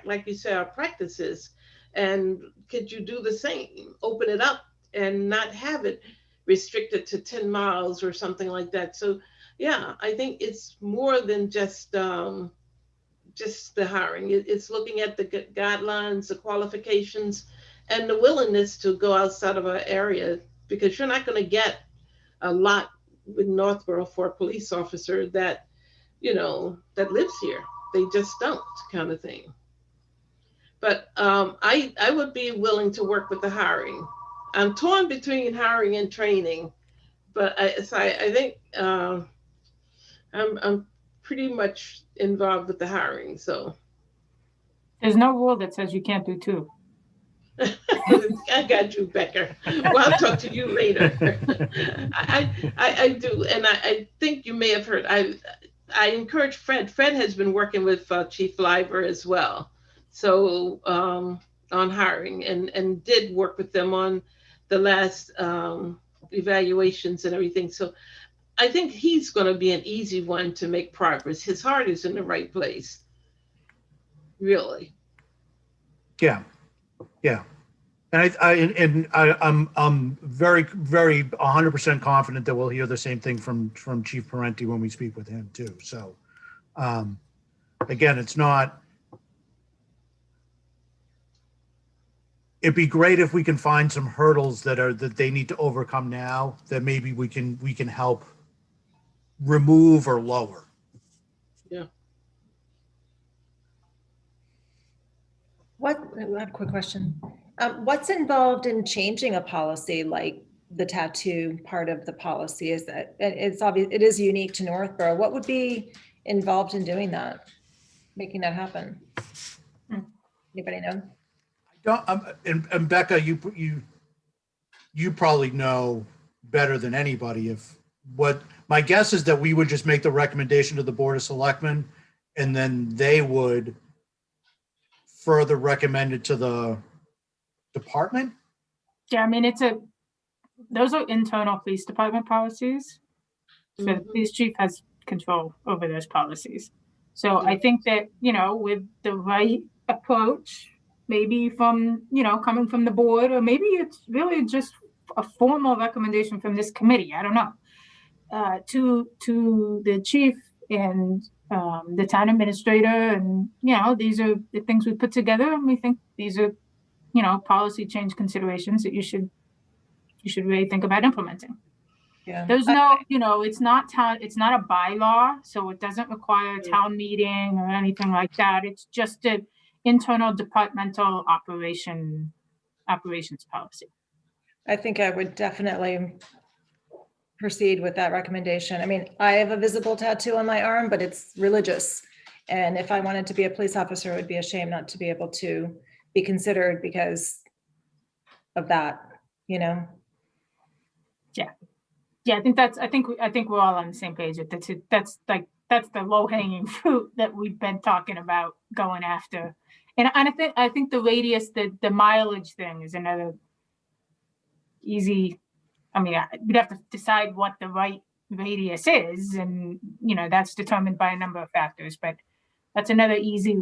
like you say, our practices, and could you do the same? Open it up and not have it restricted to 10 miles or something like that. So yeah, I think it's more than just the hiring. It's looking at the guidelines, the qualifications, and the willingness to go outside of our area, because you're not going to get a lot with Northborough for a police officer that lives here. They just don't, kind of thing. But I would be willing to work with the hiring. I'm torn between hiring and training, but I think I'm pretty much involved with the hiring. So There's no rule that says you can't do two. I got you, Becker. Well, I'll talk to you later. I do, and I think you may have heard. I encourage Fred. Fred has been working with Chief Liver as well, so on hiring, and did work with them on the last evaluations and everything. So I think he's going to be an easy one to make progress. His heart is in the right place, really. Yeah. And I'm very, very 100% confident that we'll hear the same thing from Chief Parenti when we speak with him too. So again, it'd be great if we can find some hurdles that they need to overcome now, that maybe we can help remove or lower. Yeah. I have a quick question. What's involved in changing a policy like the tattoo part of the policy? Is that it's obvious it is unique to Northborough? What would be involved in doing that, making that happen? Anybody know? And Becca, you probably know better than anybody. What my guess is that we would just make the recommendation to the Board of Selectmen, and then they would further recommend it to the department. Yeah, I mean, those are internal police department policies. So the police chief has control over those policies. So I think that, with the right approach, maybe from, coming from the board, or maybe it's really just a formal recommendation from this committee. I don't know. to the chief and the town administrator, and these are the things we put together, and we think these are policy change considerations that you should really think about implementing. Yeah. There's no, it's not a bylaw, so it doesn't require a town meeting or anything like that. It's just an internal departmental operations policy. I think I would definitely proceed with that recommendation. I mean, I have a visible tattoo on my arm, but it's religious. And if I wanted to be a police officer, it would be a shame not to be able to be considered because of that, Yeah, I think we're all on the same page. That's the low hanging fruit that we've been talking about going after. And I think the radius, the mileage thing is another easy. I mean, we'd have to decide what the right radius is, and that's determined by a number of factors. But that's another easy,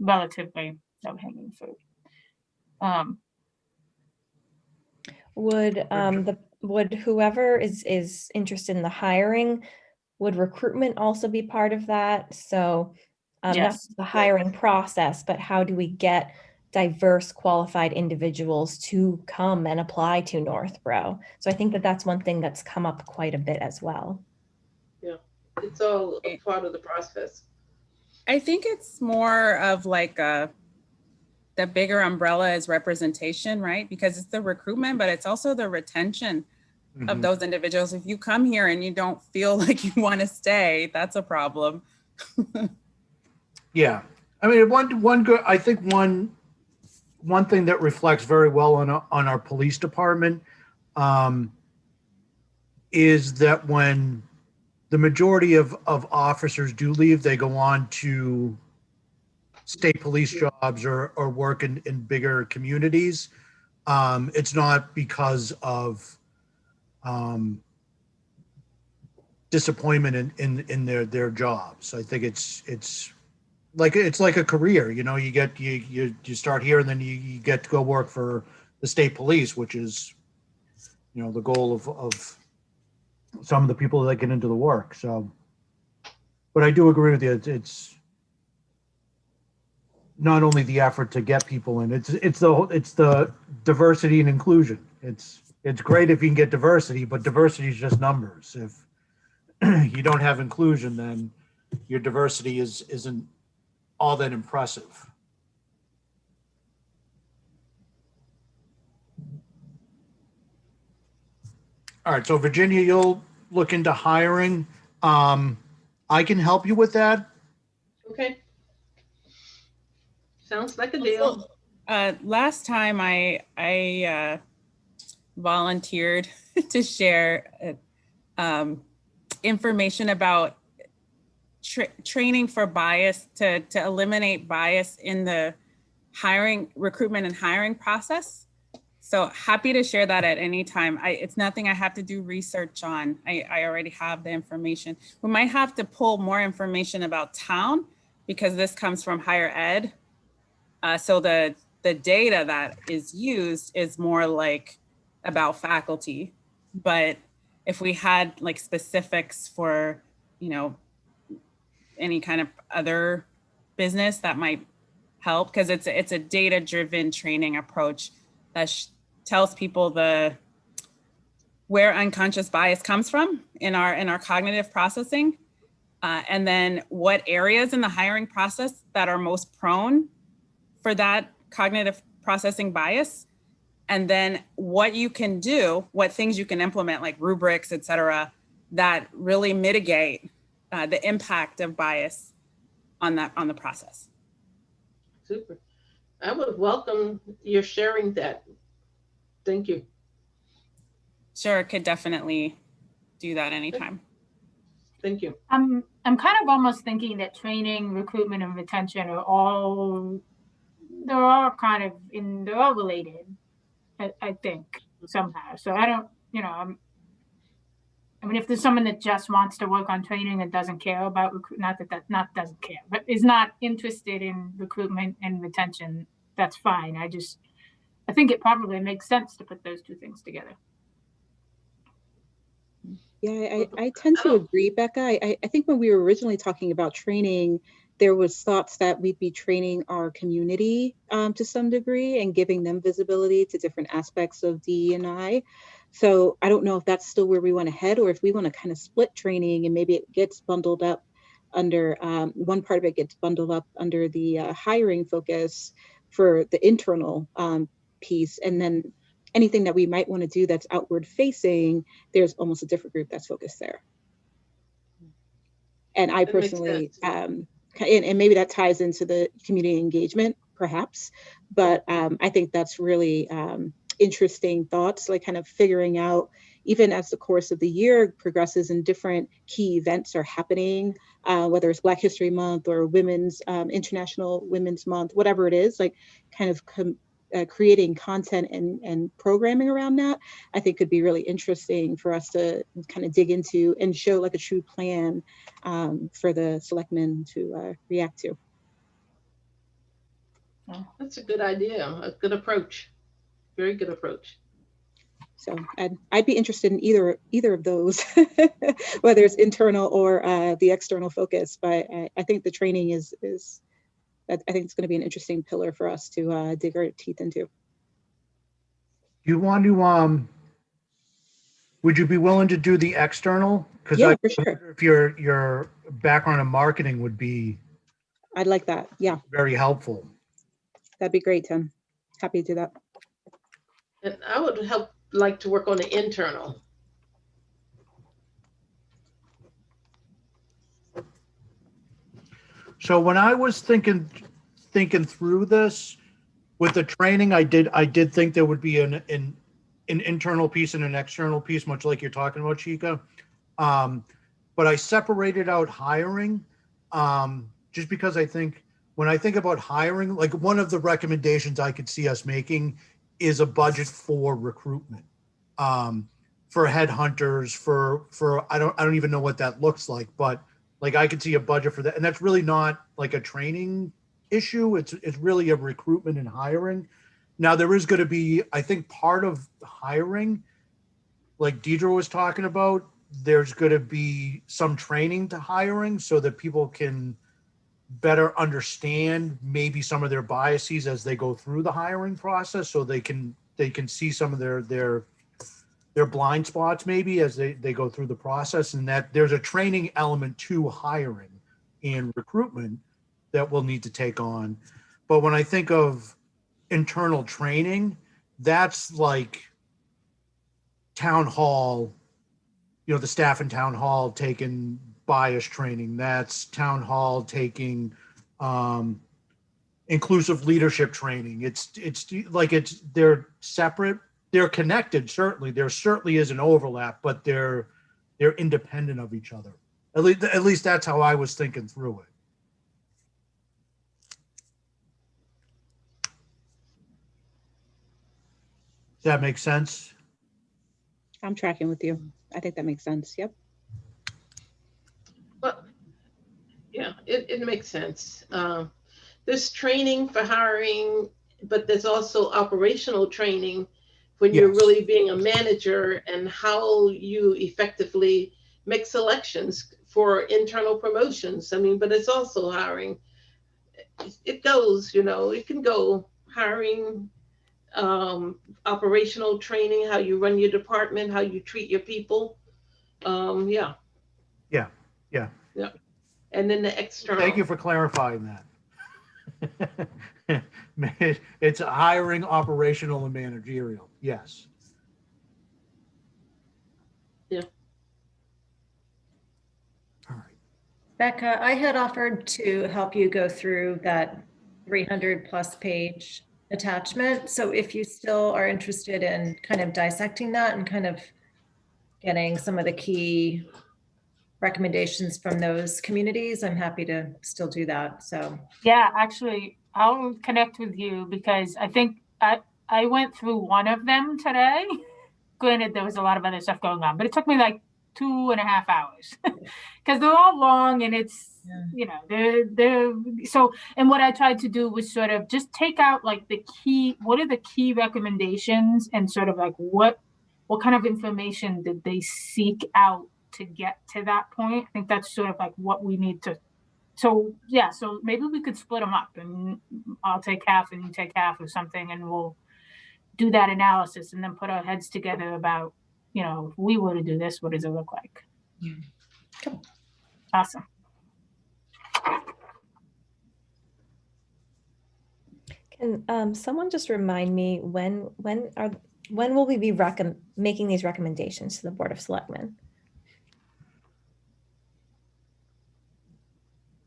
relatively low hanging fruit. Would whoever is interested in the hiring, would recruitment also be part of that? So not Yes. just the hiring process, but how do we get diverse qualified individuals to come and apply to Northborough? So I think that's one thing that's come up quite a bit as well. Yeah, it's all a part of the process. I think it's more of like the bigger umbrella is representation, right? Because it's the recruitment, but it's also the retention of those individuals. If you come here and you don't feel like you want to stay, that's a problem. Yeah, I mean, one good. I think one thing that reflects very well on our police department is that when the majority of officers do leave, they go on to state police jobs or work in bigger communities. It's not because of disappointment in their jobs. I think it's like a career. You start here and then you get to go work for the state police, which is the goal of some of the people that get into the work. So, but I do agree with you. It's not only the effort to get people in, it's the diversity and inclusion. It's great if you can get diversity, but diversity is just numbers. If you don't have inclusion, then your diversity isn't all that impressive. All right, so Virginia, you'll look into hiring. I can help you with that. Okay. Sounds like a deal. Last time I volunteered to share information about training for bias to eliminate bias in the recruitment and hiring process. So happy to share that at any time. It's nothing I have to do research on. I already have the information. We might have to pull more information about town because this comes from higher ed. So the data that is used is more like about faculty. But if we had like specifics for, any kind of other business, that might help, because it's a data-driven training approach that tells people where unconscious bias comes from in our cognitive processing, and then what areas in the hiring process that are most prone for that cognitive processing bias, and then what you can do, what things you can implement, like rubrics, et cetera, that really mitigate the impact of bias on the process. Super. I would welcome your sharing that. Thank you. Sure, could definitely do that anytime. Thank you. I'm kind of almost thinking that training, recruitment, and retention are all related. I think somehow. So I don't, I mean, if there's someone that just wants to work on training and doesn't care about doesn't care, but is not interested in recruitment and retention, that's fine. I think it probably makes sense to put those two things together. Yeah, I tend to agree, Becca. I think when we were originally talking about training, there was thoughts that we'd be training our community to some degree and giving them visibility to different aspects of DE&I. So I don't know if that's still where we want to head, or if we want to kind of split training and maybe it gets bundled up under one part of it gets bundled up under the hiring focus for the internal piece, and then anything that we might want to do that's outward facing, there's almost a different group that's focused there. And I That makes personally, sense. and maybe that ties into the community engagement, perhaps, but I think that's really interesting thoughts, like kind of figuring out, even as the course of the year progresses and different key events are happening, whether it's Black History Month or Women's International Women's Month, whatever it is, like kind of creating content and programming around that, I think could be really interesting for us to kind of dig into and show like a true plan for the selectmen to react to. That's a good idea, a good approach, very good approach. So I'd be interested in either of those, whether it's internal or the external focus. But I think the training is I think it's going to be an interesting pillar for us to dig our teeth into. You want to, would you be willing to do the external? Because Yeah, I for sure. wonder if your background in marketing would be I'd like that. Yeah, very helpful. that'd be great, Tim. Happy to do that. And I would like to work on the internal. So when I was thinking through this with the training, I did think there would be an internal piece and an external piece, much like you're talking about, Chica. But I separated out hiring just because I think when I think about hiring, like one of the recommendations I could see us making is a budget for recruitment, for headhunters, for I don't even know what that looks like, but like I could see a budget for that. And that's really not like a training issue. It's really a recruitment and hiring. Now there is going to be, I think, part of hiring, like Deidre was talking about, there's going to be some training to hiring so that people can better understand maybe some of their biases as they go through the hiring process, so they can see some of their blind spots maybe as they go through the process, and that there's a training element to hiring and recruitment that we'll need to take on. But when I think of internal training, that's like town hall, the staff in town hall taking bias training. That's town hall taking inclusive leadership training. They're separate. They're connected, certainly. There certainly is an overlap, but they're independent of each other. At least that's how I was thinking through it. Does that make sense? I'm tracking with you. I think that makes sense. Yep. Well, yeah, it makes sense. There's training for hiring, but there's also operational training when you're really being a manager and how you effectively make selections for internal promotions. I mean, but it's also hiring. It goes, it can go hiring, operational training, how you run your department, how you treat your people. Yeah. And then the external. Thank you for clarifying that. It's hiring, operational, and managerial. Yes. Yeah. All right. Becca, I had offered to help you go through that 300+ page attachment. So if you still are interested in kind of dissecting that and kind of getting some of the key recommendations from those communities, I'm happy to still do that. So Yeah, actually, I'll connect with you because I think I went through one of them today. Granted, there was a lot of other stuff going on, but it took me like 2.5 hours because they're all long and it's, they're so, and what I tried to do was sort of just take out like what are the key recommendations and sort of like what what kind of information did they seek out to get to that point? I think that's sort of like what we need to. So yeah, so maybe we could split them up, and I'll take half and you take half or something, and we'll do that analysis and then put our heads together about, if we were to do this, what does it look like? Cool. Awesome. Can someone just remind me when will we be making these recommendations to the Board of Selectmen?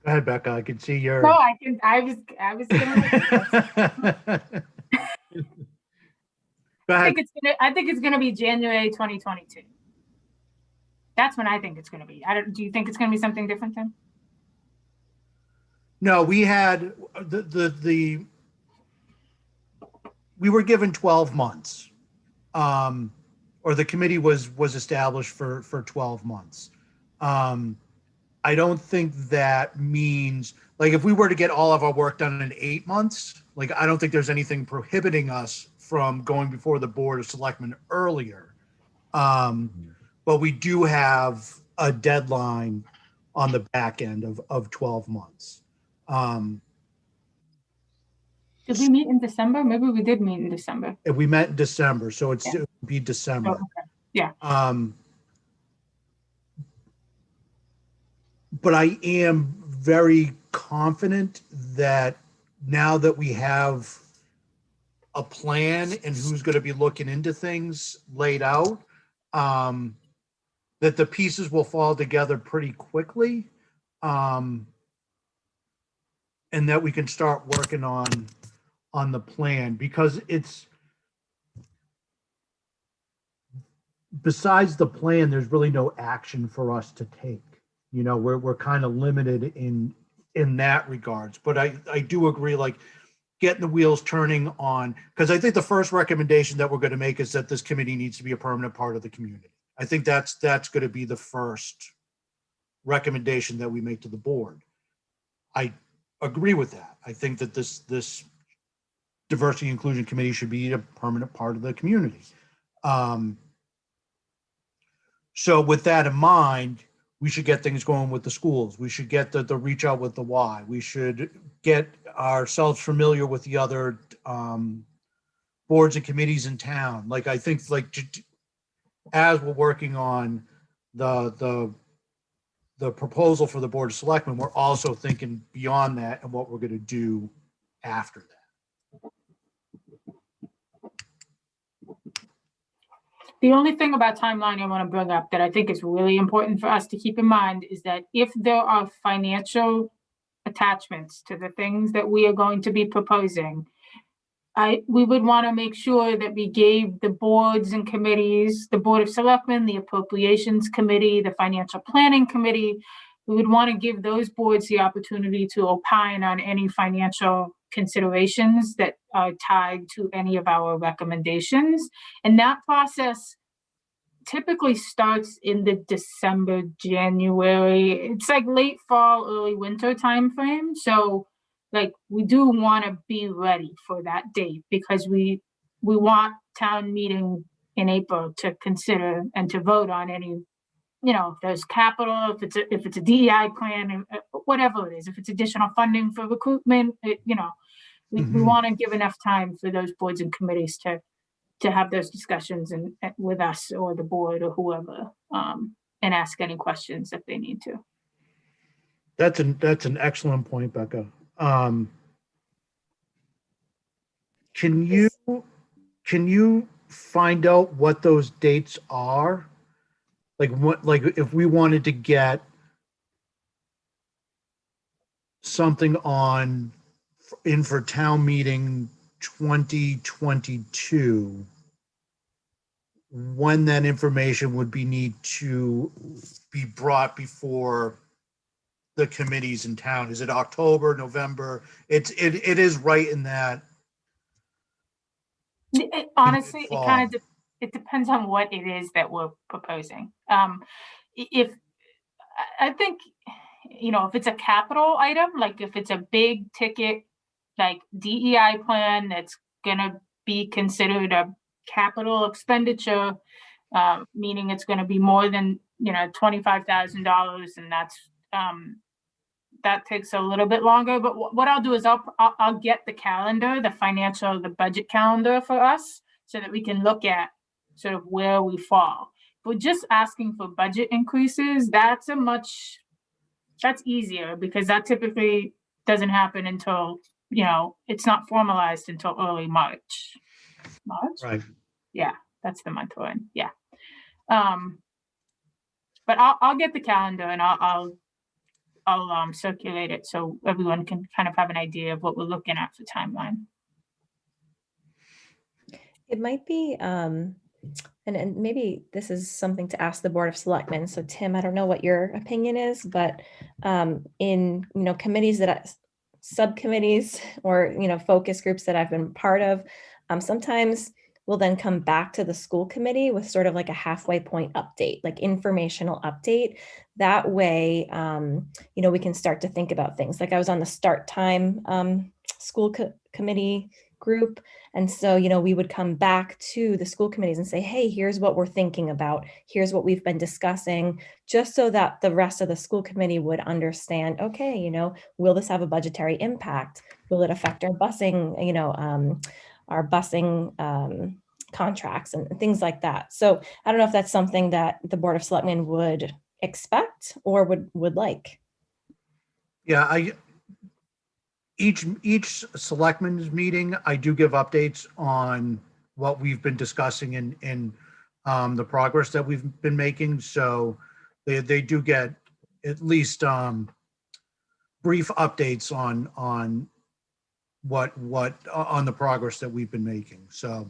Go ahead, Becca. I can see your. No, I was gonna. Go ahead. I think it's gonna be January 2022. That's when I think it's gonna be. Do you think it's gonna be something different then? No, we had we were given 12 months, or the committee was established for 12 months. I don't think that means, like, if we were to get all of our work done in 8 months, like, I don't think there's anything prohibiting us from going before the Board of Selectmen earlier. But we do have a deadline on the back end of 12 months. Did we meet in December? Maybe we did meet in December. If we met in December, so it would be December. Oh, okay. Yeah. But I am very confident that now that we have a plan and who's going to be looking into things laid out, that the pieces will fall together pretty quickly, and that we can start working on the plan, because it's, besides the plan, there's really no action for us to take. We're kind of limited in that regards. But I do agree, like, getting the wheels turning on, because I think the first recommendation that we're going to make is that this committee needs to be a permanent part of the community. I think that's going to be the first recommendation that we make to the board. I agree with that. I think that this diversity inclusion committee should be a permanent part of the community. So with that in mind, we should get things going with the schools. We should get the reach out with the why. We should get ourselves familiar with the other boards and committees in town. Like, I think, like, as we're working on the proposal for the Board of Selectmen, we're also thinking beyond that and what we're going to do after that. The only thing about timeline I want to bring up that I think is really important for us to keep in mind is that if there are financial attachments to the things that we are going to be proposing, we would want to make sure that we gave the boards and committees, the Board of Selectmen, the Appropriations Committee, the Financial Planning Committee, we would want to give those boards the opportunity to opine on any financial considerations that are tied to any of our recommendations. And that process typically starts in the December, January. It's like late fall, early winter timeframe. So, like, we do want to be ready for that date, because we want town meeting in April to consider and to vote on any, if there's capital, if it's a DEI plan, whatever it is, if it's additional funding for recruitment, we want to give enough time for those boards and committees to have those discussions and with us or the board or whoever, and ask any questions if they need to. That's an excellent point, Becca. Can you find out what those dates are? Like if we wanted to get something in for town meeting 2022, when that information would need to be brought before the committees in town? Is it October, November? It is right in that. Honestly, it depends on what it is that we're proposing. If I think, if it's a capital item, like if it's a big ticket, like DEI plan, that's gonna be considered a capital expenditure, meaning it's going to be more than, $25,000, and that takes a little bit longer. But what I'll do is I'll get the calendar, the budget calendar for us, so that we can look at sort of where we fall. But just asking for budget increases, that's easier, because that typically doesn't happen until, it's not formalized until early March. Right. Yeah, that's the month we're in. Yeah. But I'll get the calendar, and I'll circulate it so everyone can kind of have an idea of what we're looking at for timeline. It might be, and maybe this is something to ask the Board of Selectmen. So Tim, I don't know what your opinion is, but in, committees subcommittees or, focus groups that I've been part of, sometimes we'll then come back to the school committee with sort of like a halfway point update, like informational update. That way, we can start to think about things. Like I was on the start time school committee group. And so, we would come back to the school committees and say, hey, here's what we're thinking about. Here's what we've been discussing, just so that the rest of the school committee would understand, okay, will this have a budgetary impact? Will it affect our busing, contracts and things like that. So I don't know if that's something that the Board of Selectmen would expect or would like. Yeah, each selectmen's meeting, I do give updates on what we've been discussing and the progress that we've been making. So they do get at least brief updates on what on the progress that we've been making. So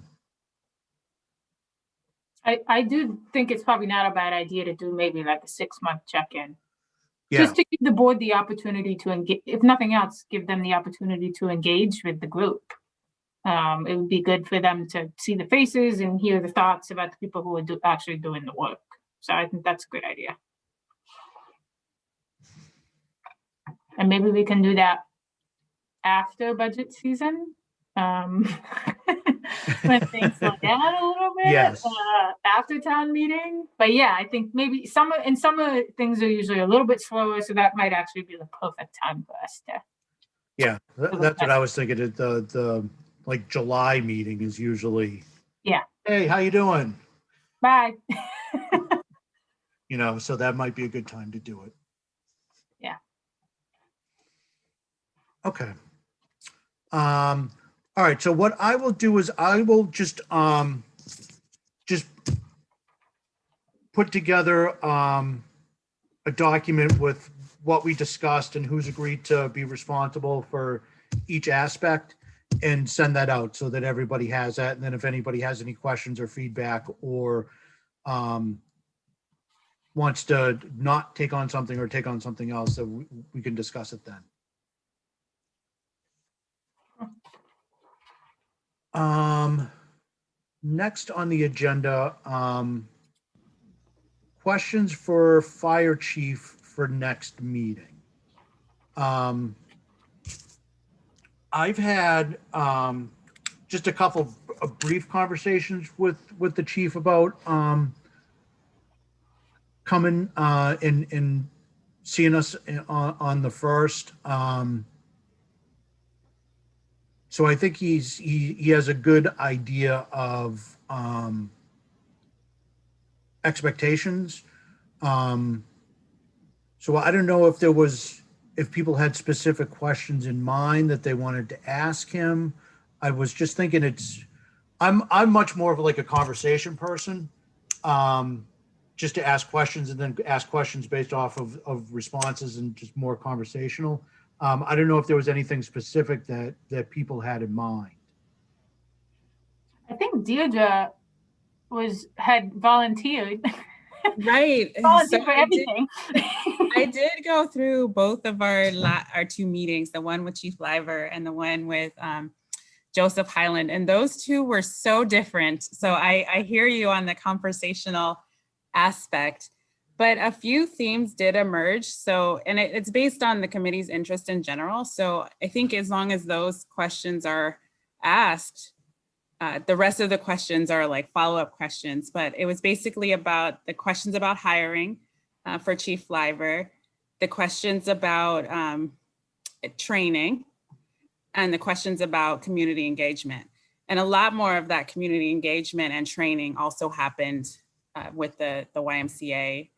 I do think it's probably not a bad idea to do maybe like a 6-month check-in. yeah, Just to give the board the opportunity to engage, if nothing else, give them the opportunity to engage with the group. It would be good for them to see the faces and hear the thoughts about the people who are actually doing the work. So I think that's a good idea. And maybe we can do that after budget season. When things slow down a little bit. Yes. After town meeting. But yeah, I think maybe summer things are usually a little bit slower, so that might actually be the perfect time for us to. Yeah, that's what I was thinking. The like July meeting is usually. Yeah. Hey, how you doing? Bye. So that might be a good time to do it. Yeah. Okay. All right. So what I will do is I will just put together a document with what we discussed and who's agreed to be responsible for each aspect, and send that out so that everybody has that. And then if anybody has any questions or feedback or wants to not take on something or take on something else, so we can discuss it then. Next on the agenda, questions for fire chief for next meeting. I've had just a couple of brief conversations with the chief about coming and seeing us on the 1st. So I think he has a good idea of expectations. So I don't know if people had specific questions in mind that they wanted to ask him. I was just thinking I'm much more of like a conversation person, just to ask questions and then ask questions based off of responses and just more conversational. I don't know if there was anything specific that people had in mind. I think Deirdre had volunteered. Right. Volunteered for everything. I did go through both of our 2 meetings, the one with Chief Liver and the one with Joseph Highland, and those 2 were so different. So I hear you on the conversational aspect, but a few themes did emerge. So, and it's based on the committee's interest in general. So I think as long as those questions are asked, The rest of the questions are like follow-up questions, but it was basically about the questions about hiring for Chief Liver, the questions about training, and the questions about community engagement. And a lot more of that community engagement and training also happened with the YMCA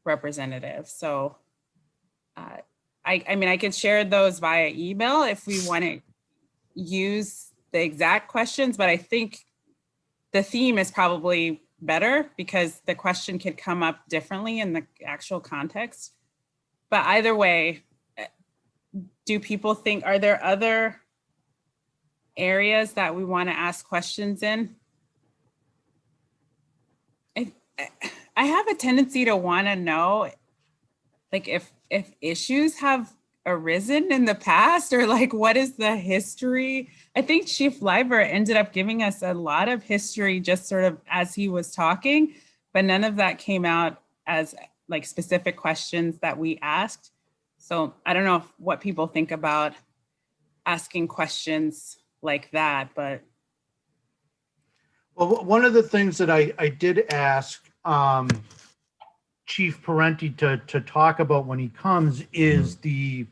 representative. So I mean, I could share those via email if we want to use the exact questions, but I think the theme is probably better because the question could come up differently in the actual context. But either way, do people think, are there other areas that we want to ask questions in? I have a tendency to want to know, like, if issues have arisen in the past, or like, what is the history? I think Chief Liver ended up giving us a lot of history just sort of as he was talking, but none of that came out as like specific questions that we asked. So I don't know what people think about asking questions like that, but. Well, one of the things that I did ask Chief Parenti to talk about when he comes is the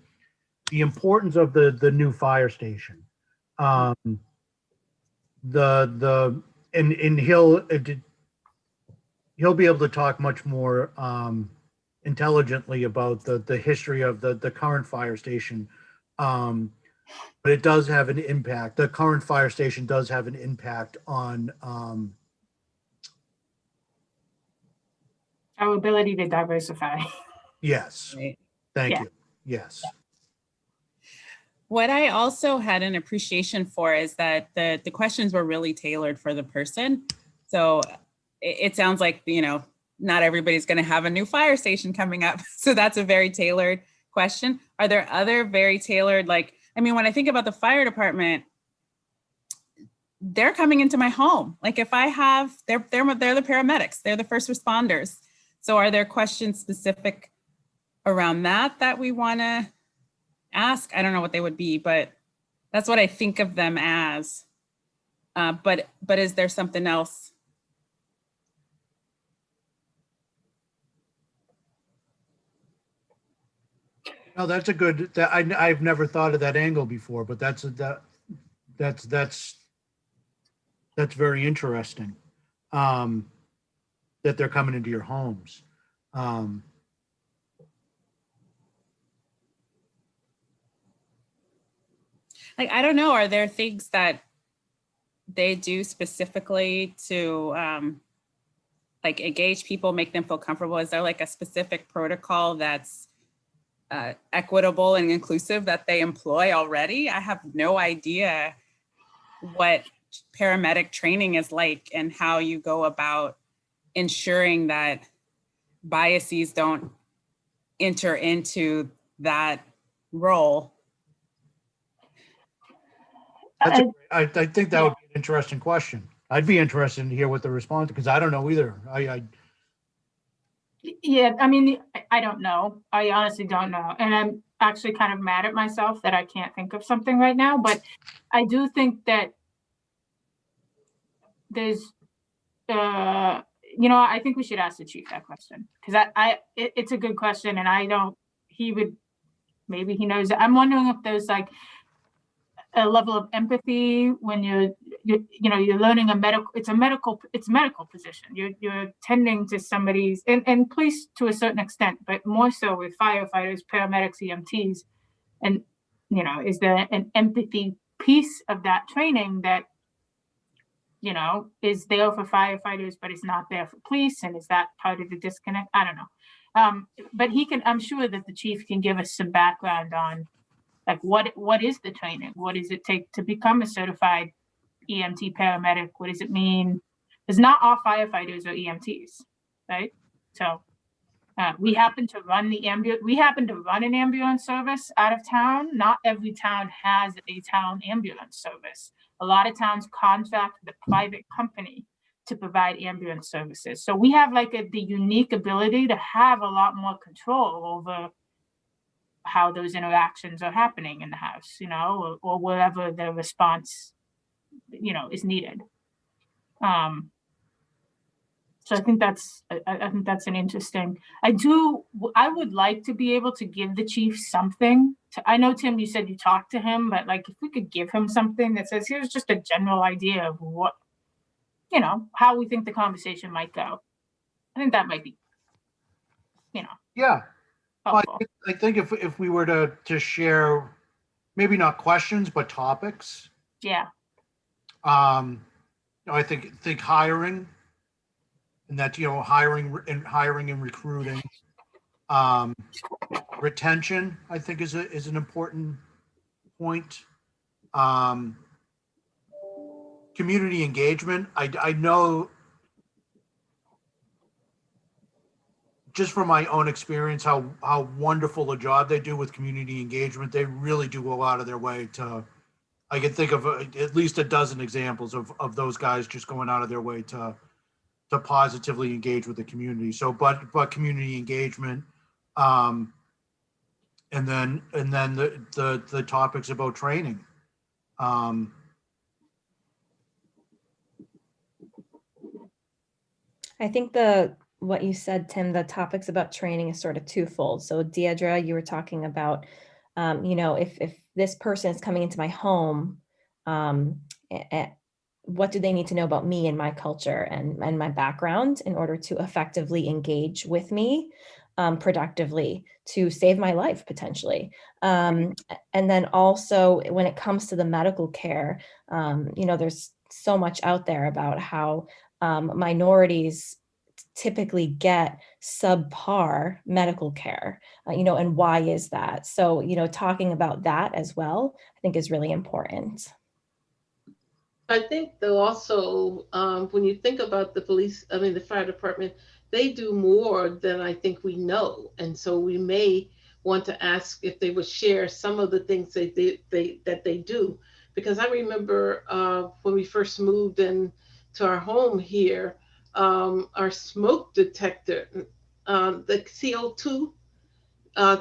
importance of the new fire station. And he'll be able to talk much more intelligently about the history of the current fire station. But it does have an impact. The current fire station does have an impact on Our ability to diversify. yes. Right. Thank Yeah. you. Yes. What I also had an appreciation for is that the questions were really tailored for the person. So it sounds like, you know, not everybody's going to have a new fire station coming up. So that's a very tailored question. Are there other very tailored, like, I mean, when I think about the fire department, they're coming into my home. Like if I have, they're the paramedics, they're the first responders. So are there questions specific around that we want to ask? I don't know what they would be, but that's what I think of them as. But is there something else? No, that's a good. I've never thought of that angle before, but that's very interesting. That they're coming into your homes. Like, I don't know, are there things that they do specifically to like engage people, make them feel comfortable? Is there like a specific protocol that's equitable and inclusive that they employ already? I have no idea what paramedic training is like and how you go about ensuring that biases don't enter into that role. I think that would be an interesting question. I'd be interested to hear what the response, because I don't know either. Yeah, I mean, I don't know. I honestly don't know. And I'm actually kind of mad at myself that I can't think of something right now, but I do think that there's, you know, I think we should ask the chief that question, because it's a good question, and maybe he knows. I'm wondering if there's like a level of empathy when you're learning it's a medical position. You're tending to somebody's, and police to a certain extent, but more so with firefighters, paramedics, EMTs. And, you know, is there an empathy piece of that training that, you know, is there for firefighters, but it's not there for police? And is that part of the disconnect? I don't know. But I'm sure that the chief can give us some background on, like, what is the training? What does it take to become a certified EMT paramedic? What does it mean? Because not all firefighters are EMTs, right? So we happen to run an ambulance service out of town. Not every town has a town ambulance service. A lot of towns contract with a private company to provide ambulance services. So we have like the unique ability to have a lot more control over how those interactions are happening in the house, you know, or wherever the response is needed. So I think that's an interesting. I would like to be able to give the chief something. I know, Tim, you said you talked to him, but like if we could give him something that says, here's just a general idea of what, how we think the conversation might go. I think that might be, Yeah. Well, helpful. I think if we were to share, maybe not questions, but topics, Yeah. I think hiring, and that, hiring and recruiting, retention, I think is an important point. Community engagement. I know, just from my own experience, how wonderful a job they do with community engagement. They really do go out of their way to. I can think of at least a dozen examples of those guys just going out of their way to positively engage with the community. So, but community engagement, and then the topics about training. I think what you said, Tim, the topics about training is sort of twofold. So Deidre, you were talking about, if this person is coming into my home, what do they need to know about me and my culture and my background in order to effectively engage with me productively to save my life potentially. And then also when it comes to the medical care, there's so much out there about how minorities typically get subpar medical care, and why is that? So, talking about that as well, I think is really important. I think though also, when you think about the fire department, they do more than I think we know. And so we may want to ask if they would share some of the things that they do. Because I remember when we first moved in to our home here, our smoke detector, the CO2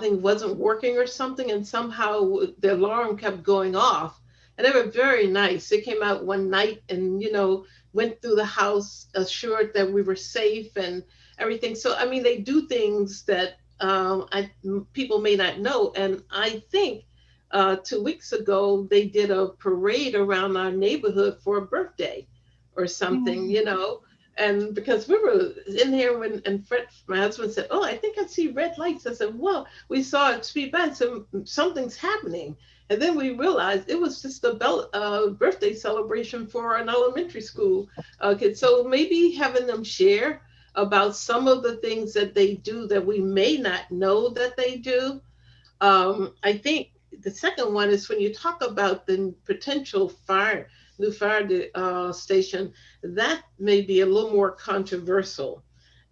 thing wasn't working or something, and somehow the alarm kept going off. And they were very nice. They came out one night and went through the house, assured that we were safe and everything. So I mean, they do things that people may not know. And I think 2 weeks ago they did a parade around our neighborhood for a birthday or something, And because we were in here and Fred, my husband, said, "Oh, I think I see red lights." I said, "Well, we saw it speed by, so something's happening." And then we realized it was just a birthday celebration for an elementary school kid. So maybe having them share about some of the things that they do that we may not know that they do. I think the second one is when you talk about the potential new fire station, that may be a little more controversial.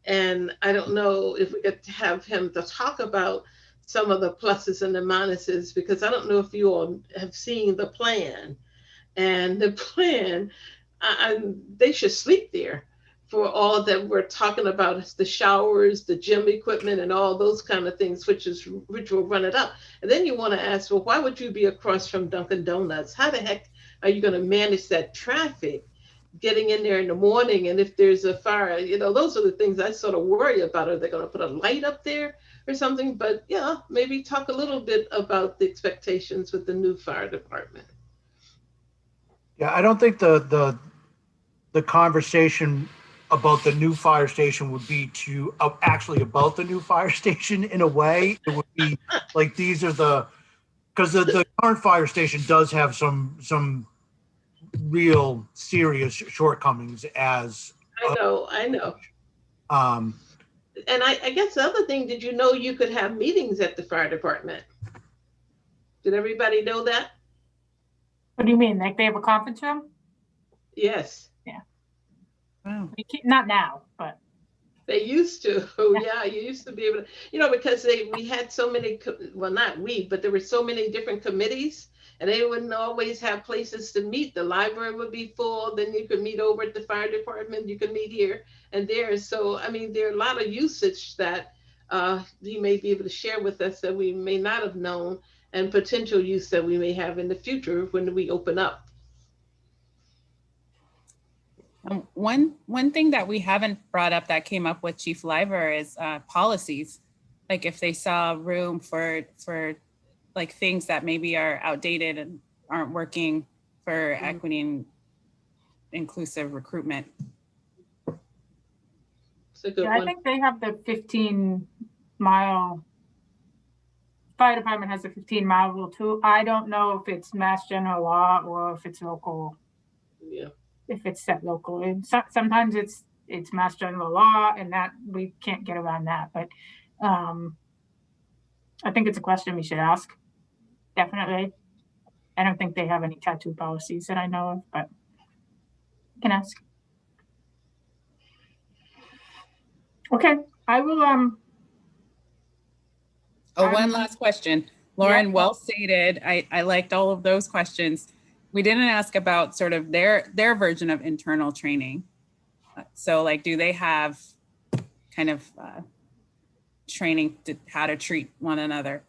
And I don't know if we could have him to talk about some of the pluses and the minuses, because I don't know if you all have seen the plan. And the plan, they should sleep there for all that we're talking about, is the showers, the gym equipment, and all those kind of things, which will run it up. And then you want to ask, well, why would you be across from Dunkin' Donuts? How the heck are you going to manage that traffic getting in there in the morning? And if there's a fire, those are the things I sort of worry about. Are they going to put a light up there or something? But yeah, maybe talk a little bit about the expectations with the new fire department. Yeah, I don't think the conversation about the new fire station would be actually about the new fire station in a way. It would be like, these are because the current fire station does have some real serious shortcomings as. I know. And I guess the other thing, did you know you could have meetings at the fire department? Did everybody know that? What do you mean? Like they have a conference room? Yes. Yeah. Wow. Not now, but. They used to. Oh, yeah, you used to be able to, because we had so many, well, not we, but there were so many different committees, and they wouldn't always have places to meet. The library would be full, then you could meet over at the fire department, you could meet here and there. So, I mean, there are a lot of usage that you may be able to share with us that we may not have known, and potential use that we may have in the future when we open up. One thing that we haven't brought up that came up with Chief Liver is policies. Like if they saw room for like things that maybe are outdated and aren't working for equity and inclusive recruitment. It's a good Yeah, I one. think they have the 15-mile, fire department has a 15-mile rule too. I don't know if it's mass general law or if it's local, Yeah. if it's set local. And sometimes it's mass general law and that we can't get around that. But I think it's a question we should ask. Definitely. I don't think they have any tattoo policies that I know of, but I can ask. Okay, I will, One last question. Lauren, well stated. I liked all of those questions. We didn't ask about sort of their version of internal training. So like, do they have kind of training to how to treat one another?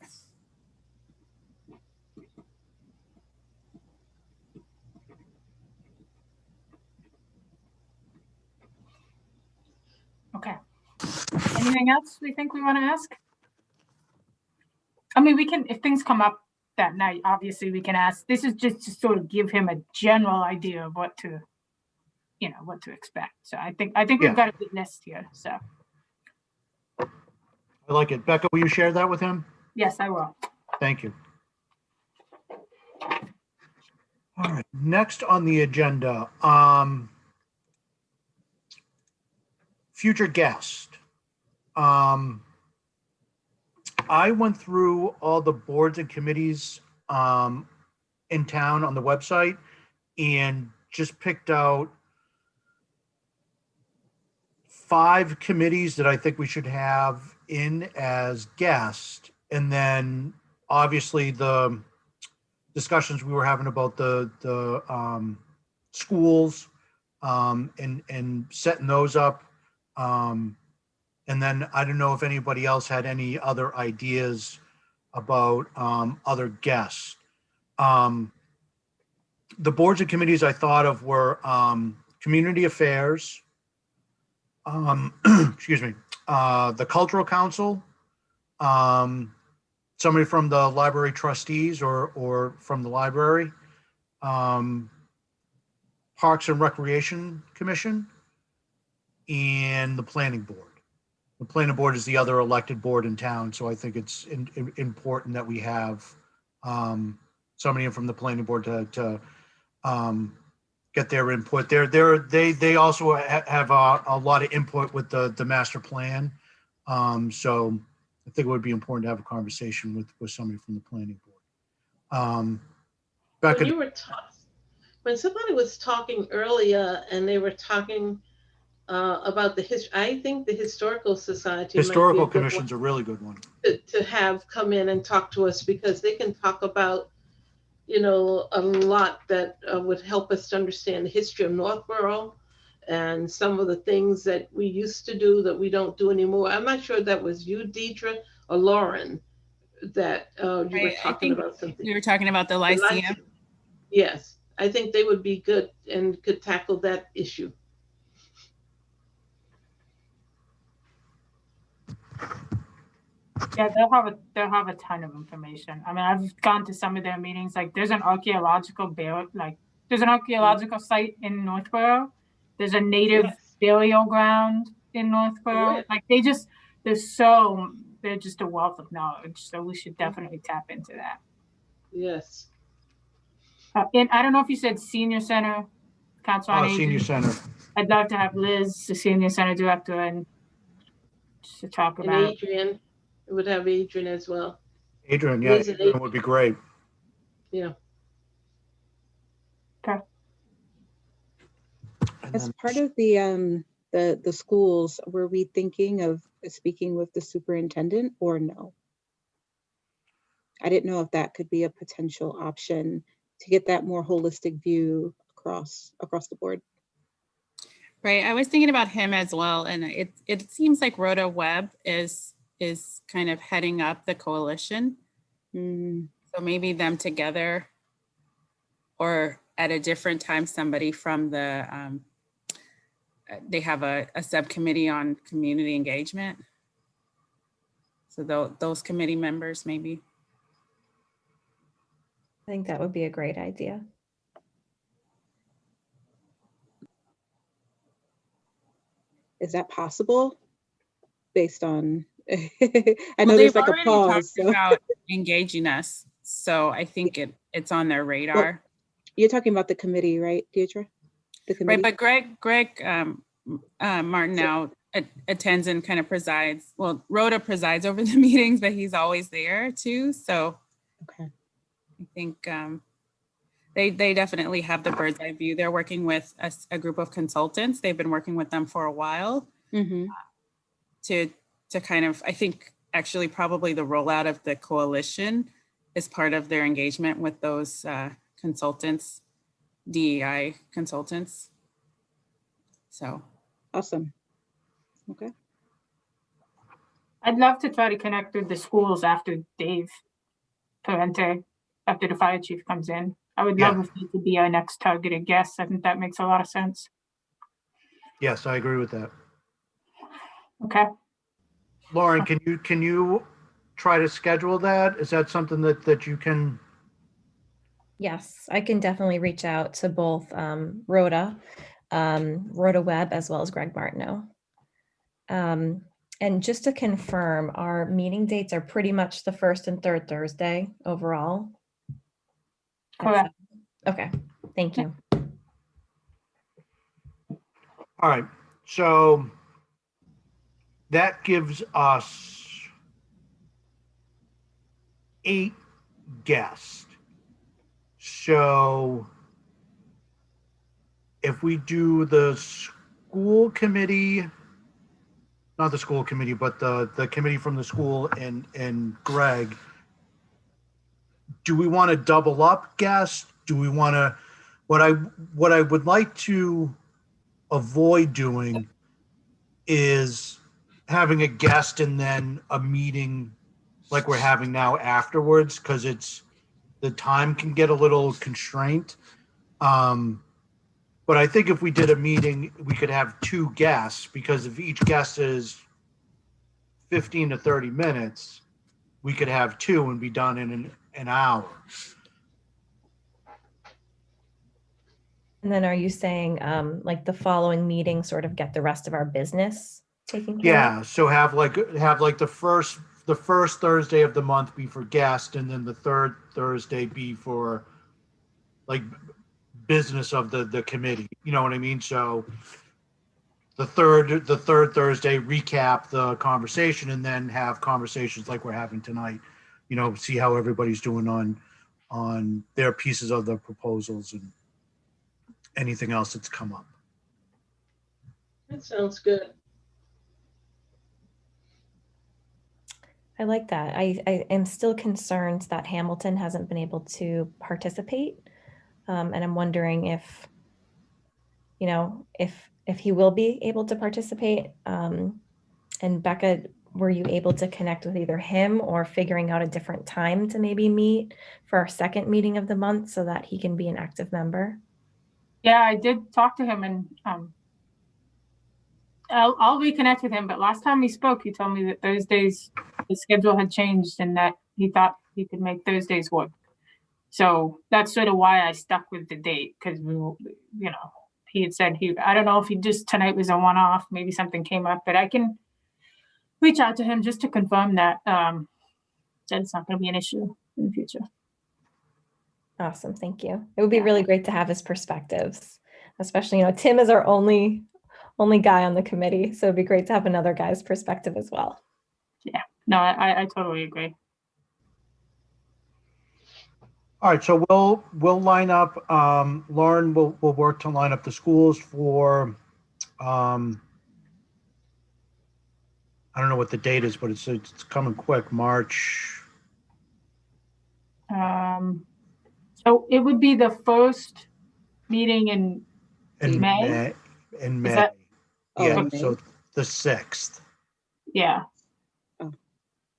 okay. Anything else we think we want to ask? I mean, we can, if things come up that night, obviously we can ask. This is just to sort of give him a general idea of what to, what to expect. So I think we've got a good list here. So I like it. Becca, will you share that with him? yes, I will. Thank you. All right, next on the agenda, future guest. I went through all the boards and committees in town on the website and just picked out 5 committees that I think we should have in as guests. And then obviously the discussions we were having about the schools and setting those up. And then I don't know if anybody else had any other ideas about other guests. The boards and committees I thought of were community affairs, excuse me, the cultural council, somebody from the library trustees or from the library, Parks and Recreation Commission, and the planning board. The planning board is the other elected board in town, so I think it's important that we have somebody from the planning board to get their input. They also have a lot of input with the master plan, so I think it would be important to have a conversation with somebody from the planning board. Becca, when somebody was talking earlier and they were talking about the history, I think the Historical Society Historical Commission's a really good one to have come in and talk to us, because they can talk about, a lot that would help us to understand the history of Northborough and some of the things that we used to do that we don't do anymore. I'm not sure if that was you, Deidre, or Lauren, that you were talking about something. We were talking about the Lyceum. Yes, I think they would be good and could tackle that issue. Yeah, they'll have a ton of information. I mean, I've gone to some of their meetings. Like, there's an archaeological site in Northborough. There's a native burial ground in Northborough. Yeah. Like, they're just a wealth of knowledge. So we should definitely tap into that. Yes. And I don't know if you said senior center, council on aging. Senior center. I'd love to have Liz, the senior center director, and just to talk about. And Adrian. It would have Adrian as well. Adrian, yeah, Adrian would be great. Yeah. Okay. As part of the schools, were we thinking of speaking with the superintendent or no? I didn't know if that could be a potential option to get that more holistic view across the board. Right. I was thinking about him as well. And it seems like Rhoda Webb is kind of heading up the coalition. So maybe them together, or at a different time, somebody from the they have a subcommittee on community engagement. So those committee members, maybe. I think that would be a great idea. Is that possible? Based on, I know Well, there's they've like a already pause. talked So. about engaging us. So I think it's on their radar. You're talking about the committee, right, Deirdre? The committee? Right, but Greg Martin now attends and kind of presides. Well, Rhoda presides over the meetings, but he's always there too. So Okay. I think they definitely have the bird's eye view. They're working with a group of consultants. They've been working with them for a while to kind of, I think actually probably the rollout of the coalition is part of their engagement with those consultants, DEI consultants. So. Awesome. Okay. I'd love to try to connect with the schools after Dave Parente, after the fire chief comes in. I would love if he could be our next targeted guest. I think that makes a lot of sense. Yes, I agree with that. Okay. Lauren, can you try to schedule that? Is that something that you can? Yes, I can definitely reach out to both Rhoda Webb, as well as Greg Martineau. And just to confirm, our meeting dates are pretty much the first and third Thursday overall. Correct. Okay, thank you. All right, so that gives us 8 guests. So if we do the school committee, not the school committee, but the committee from the school and Greg, do we want to double up guests? Do we want to, what I would like to avoid doing is having a guest and then a meeting like we're having now afterwards, because the time can get a little constrained. But I think if we did a meeting, we could have 2 guests, because if each guest is 15 to 30 minutes, we could have 2 and be done in an hour. And then are you saying like the following meeting sort of get the rest of our business taken care of? Yeah, so have like the first Thursday of the month be for guests, and then the third Thursday be for like business of the committee. You know what I mean? So the third Thursday recap the conversation, and then have conversations like we're having tonight. You know, see how everybody's doing on their pieces of the proposals and anything else that's come up. That sounds good. I like that. I am still concerned that Hamilton hasn't been able to participate. And I'm wondering if, you know, if he will be able to participate. And Becca, were you able to connect with either him or figuring out a different time to maybe meet for our second meeting of the month so that he can be an active member? Yeah, I did talk to him, and I'll reconnect with him. But last time we spoke, he told me that Thursdays, the schedule had changed and that he thought he could make Thursdays work. So that's sort of why I stuck with the date, because he had said I don't know if he just tonight was a one-off, maybe something came up, but I can reach out to him just to confirm that it's not going to be an issue in the future. Awesome, thank you. It would be really great to have his perspectives, especially, Tim is our only guy on the committee, so it'd be great to have another guy's perspective as well. Yeah, no, I totally agree. All right, so we'll line up. Lauren will work to line up the schools for. I don't know what the date is, but it's coming quick. March. So it would be the first meeting in May. In May. That, yeah, May. so the 6th. Yeah.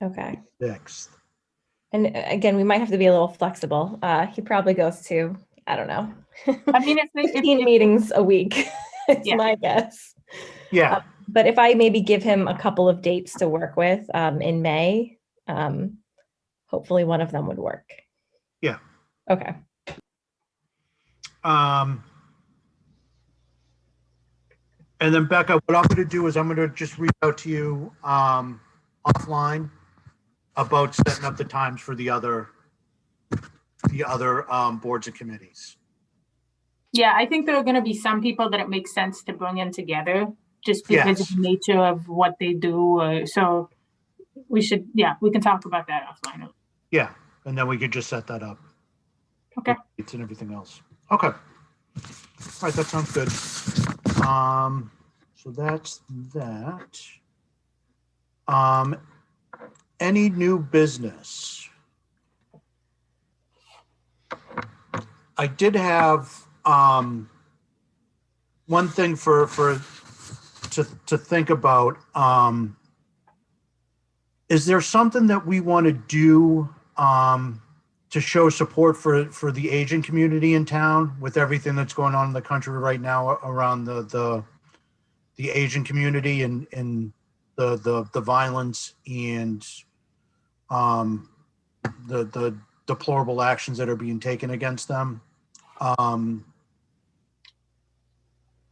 Okay. 6th. And again, we might have to be a little flexible. He probably goes to, I don't know, I mean, 15 meetings a week. It's Yeah. my guess. Yeah, But if I maybe give him a couple of dates to work with in May, hopefully one of them would work. yeah. Okay. And then Becca, what I'm gonna do is I'm gonna just reach out to you offline about setting up the times for the other boards and committees. Yeah, I think there are gonna be some people that it makes sense to bring in together just because of Yes. the nature of what they do. So we should, yeah, we can talk about that offline. Yeah, and then we could just set that up. Okay. It's and everything else. Okay. All right, that sounds good. So that's that. Any new business? I did have one thing to think about. Is there something that we want to do to show support for the Asian community in town with everything that's going on in the country right now around the Asian community and the violence and the deplorable actions that are being taken against them?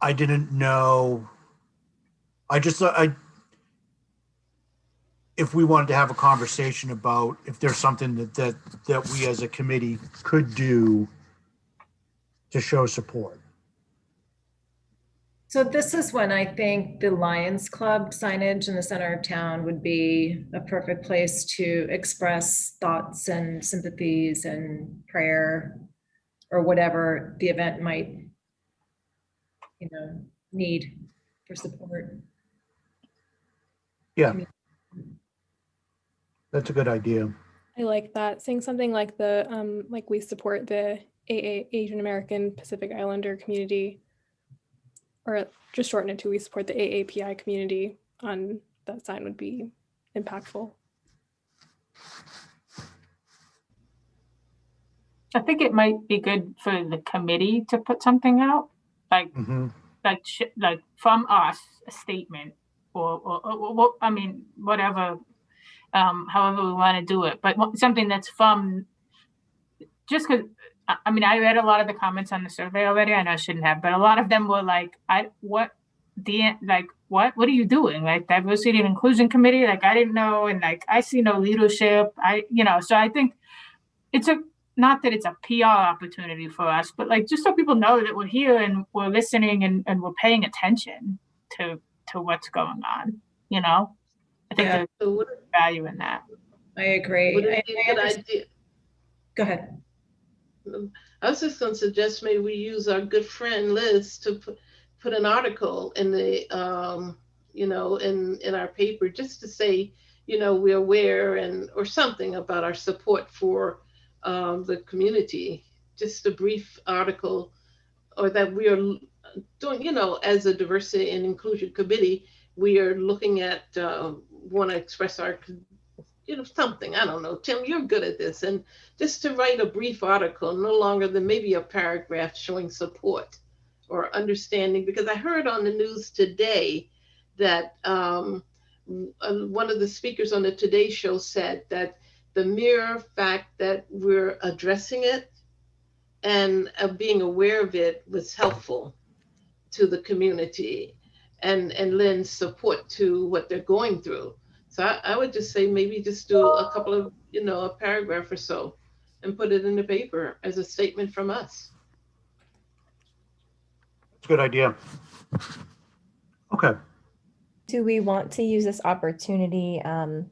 I didn't know. If we wanted to have a conversation about if there's something that we as a committee could do to show support. So this is when I think the Lions Club signage in the center of town would be a perfect place to express thoughts and sympathies and prayer or whatever the event might, need for support. Yeah, that's a good idea. I like that. Saying something like like we support the Asian American Pacific Islander community, or just shorten it to we support the AAPI community on that sign would be impactful. I think it might be good for the committee to put something out, like like from us, a statement or I mean, whatever, however we want to do it, but something that's from, just because, I mean, I read a lot of the comments on the survey already. I know I shouldn't have, but a lot of them were like, what are you doing? Like diversity and inclusion committee? Like, I didn't know. And like, I see no leadership. So I think it's not that it's a PR opportunity for us, but like, just so people know that we're here and we're listening and we're paying attention to what's going on, I think Yeah. there's value in that. I agree. Would it be a good idea? Go ahead. I was just going to suggest maybe we use our good friend Liz to put an article in the in our paper just to say, we're aware or something about our support for the community. Just a brief article, or that we are doing, as a diversity and inclusion committee, we are looking at want to express our something, I don't know, Tim, you're good at this, and just to write a brief article, no longer than maybe a paragraph, showing support or understanding, because I heard on the news today that one of the speakers on the Today Show said that the mere fact that we're addressing it and being aware of it was helpful to the community and lend support to what they're going through. So I would just say maybe just do a couple of, a paragraph or so and put it in the paper as a statement from us. That's a good idea. Okay. Do we want to use this opportunity to,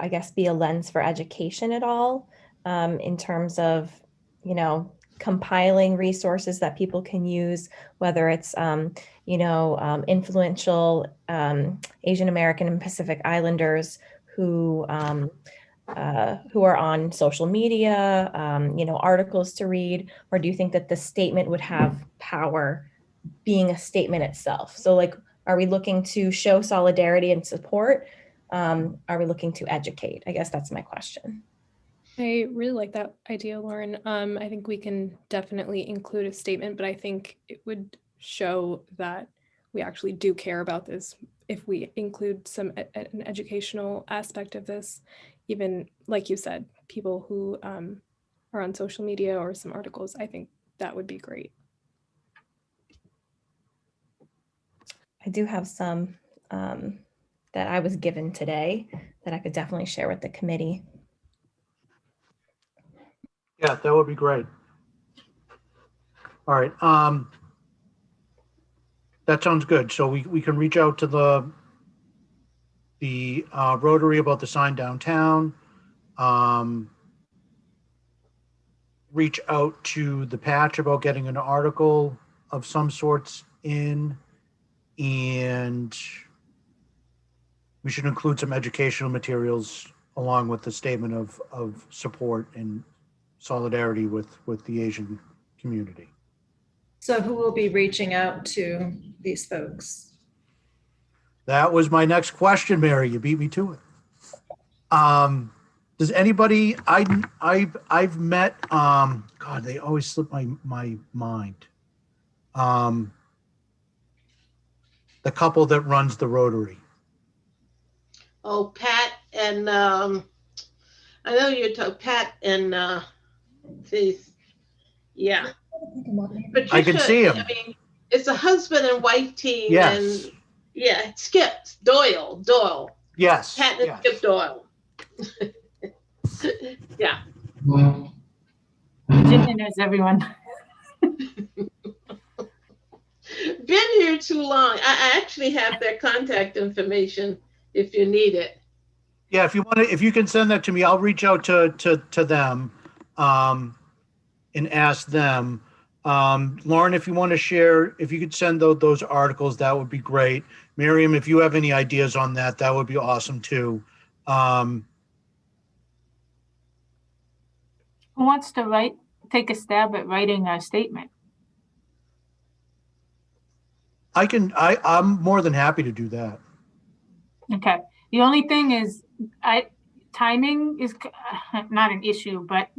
I guess, be a lens for education at all in terms of, compiling resources that people can use, whether it's, influential Asian American and Pacific Islanders who are on social media, articles to read, or do you think that the statement would have power being a statement itself? So like, are we looking to show solidarity and support? Are we looking to educate? I guess that's my question. I really like that idea, Lauren. I think we can definitely include a statement, but I think it would show that we actually do care about this. If we include an educational aspect of this, even like you said, people who are on social media or some articles, I think that would be great. I do have some that I was given today that I could definitely share with the committee. Yeah, that would be great. All right. That sounds good. So we can reach out to the Rotary about the sign downtown. Reach out to the Patch about getting an article of some sorts in, and we should include some educational materials along with the statement of support and solidarity with the Asian community. So who will be reaching out to these folks? That was my next question, Mary. You beat me to it. Does anybody? I've met. God, they always slip my mind. The couple that runs the Rotary. Oh, Pat and I know you're talking Pat and yeah. Patricia, I can see him. I mean, it's a husband and wife team. Yes. And yeah, Skip Doyle. Yes. Pat and Yes. Skip Doyle. Yeah. Virginia knows everyone. Been here too long. I actually have their contact information if you need it. Yeah, if you can send that to me, I'll reach out to them and ask them. Lauren, if you want to share, if you could send those articles, that would be great. Miriam, if you have any ideas on that, that would be awesome too. Who wants to take a stab at writing a statement? I'm more than happy to do that. Okay. The only thing is, timing is not an issue, but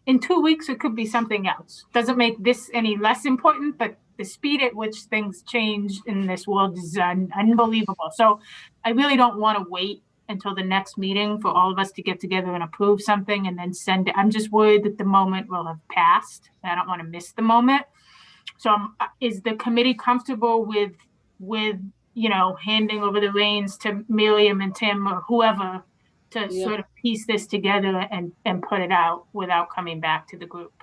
in 2 weeks, it could be something else. Doesn't make this any less important, but the speed at which things change in this world is unbelievable. So I really don't want to wait until the next meeting for all of us to get together and approve something and then send it. I'm just worried that the moment will have passed. I don't want to miss the moment. So is the committee comfortable with handing over the reins to Miriam and Tim or whoever to sort of piece this together and put it out without coming back to the group?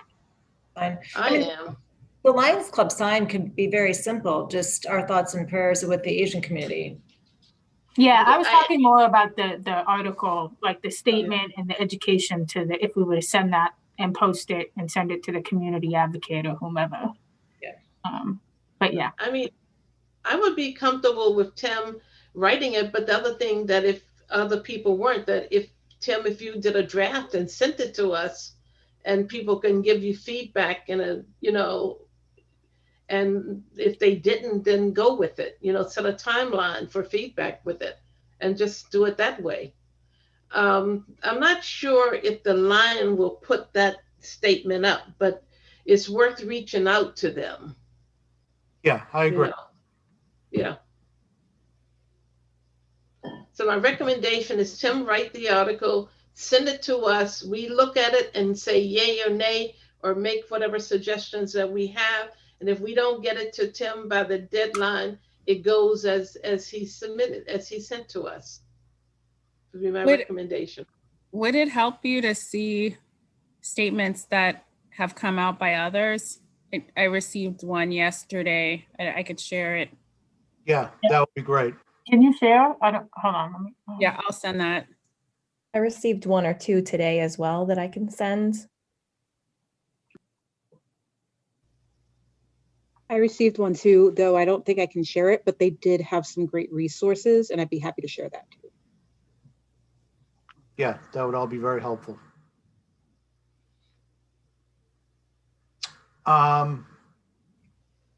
I am. The Lions Club sign could be very simple, just our thoughts and prayers with the Asian community. Yeah, I was talking more about the article, like the statement and the education if we were to send that and post it and send it to the community advocate or whomever. Yeah. But yeah. I mean, I would be comfortable with Tim writing it, but the other thing that if other people weren't, that if you did a draft and sent it to us and people can give you feedback and if they didn't, then go with it, set a timeline for feedback with it and just do it that way. I'm not sure if the Lion will put that statement up, but it's worth reaching out to them. Yeah, I agree. Yeah. So my recommendation is Tim write the article, send it to us. We look at it and say yay or nay, or make whatever suggestions that we have. And if we don't get it to Tim by the deadline, it goes as he submitted, as he sent to us. Would be my recommendation. Would it help you to see statements that have come out by others? I received one yesterday. I could share it. Yeah, that would be great. Can you share? Hold on. Yeah, I'll send that. I received 1 or 2 today as well that I can send. I received one too, though I don't think I can share it, but they did have some great resources and I'd be happy to share that too. Yeah, that would all be very helpful.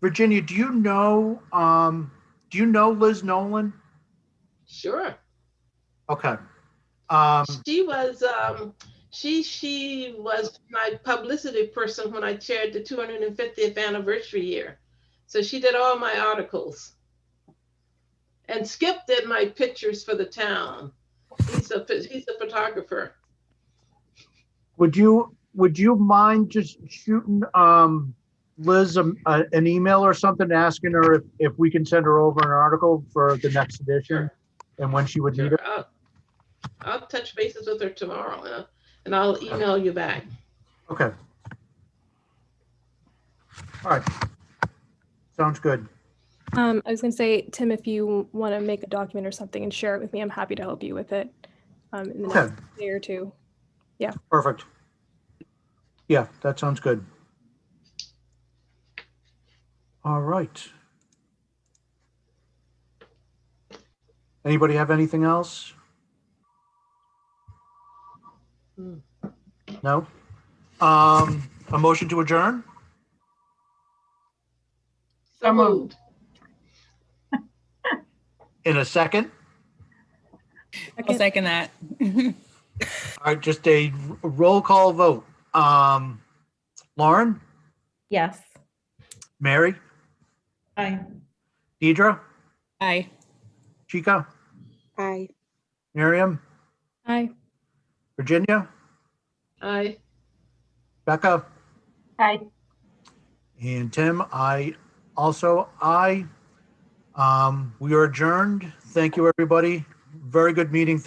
Virginia, do you know Liz Nolan? Sure. Okay. She was my publicity person when I chaired the 250th anniversary year. So she did all my articles. And Skip did my pictures for the town. He's a photographer. Would you mind just shooting Liz an email or something asking her if we can send her over an article for the next edition Sure. and when she would need it? Sure. I'll touch bases with her tomorrow and I'll email you back. Okay. All right. Sounds good. I was going to say, Tim, if you want to make a document or something and share it with me, I'm happy to help you with it in the next day or two. Yeah. Perfect. Yeah, that sounds good. All right. Anybody have anything else? No? A motion to adjourn? So moved. In a second? I'll second that. All right, just a roll call vote. Lauren? Yes. Mary? Aye. Deidre? Aye. Chica? Aye. Miriam? Aye. Virginia? Aye. Becca? Aye. And Tim, I also, aye. We are adjourned. Thank you, everybody. Very good meeting.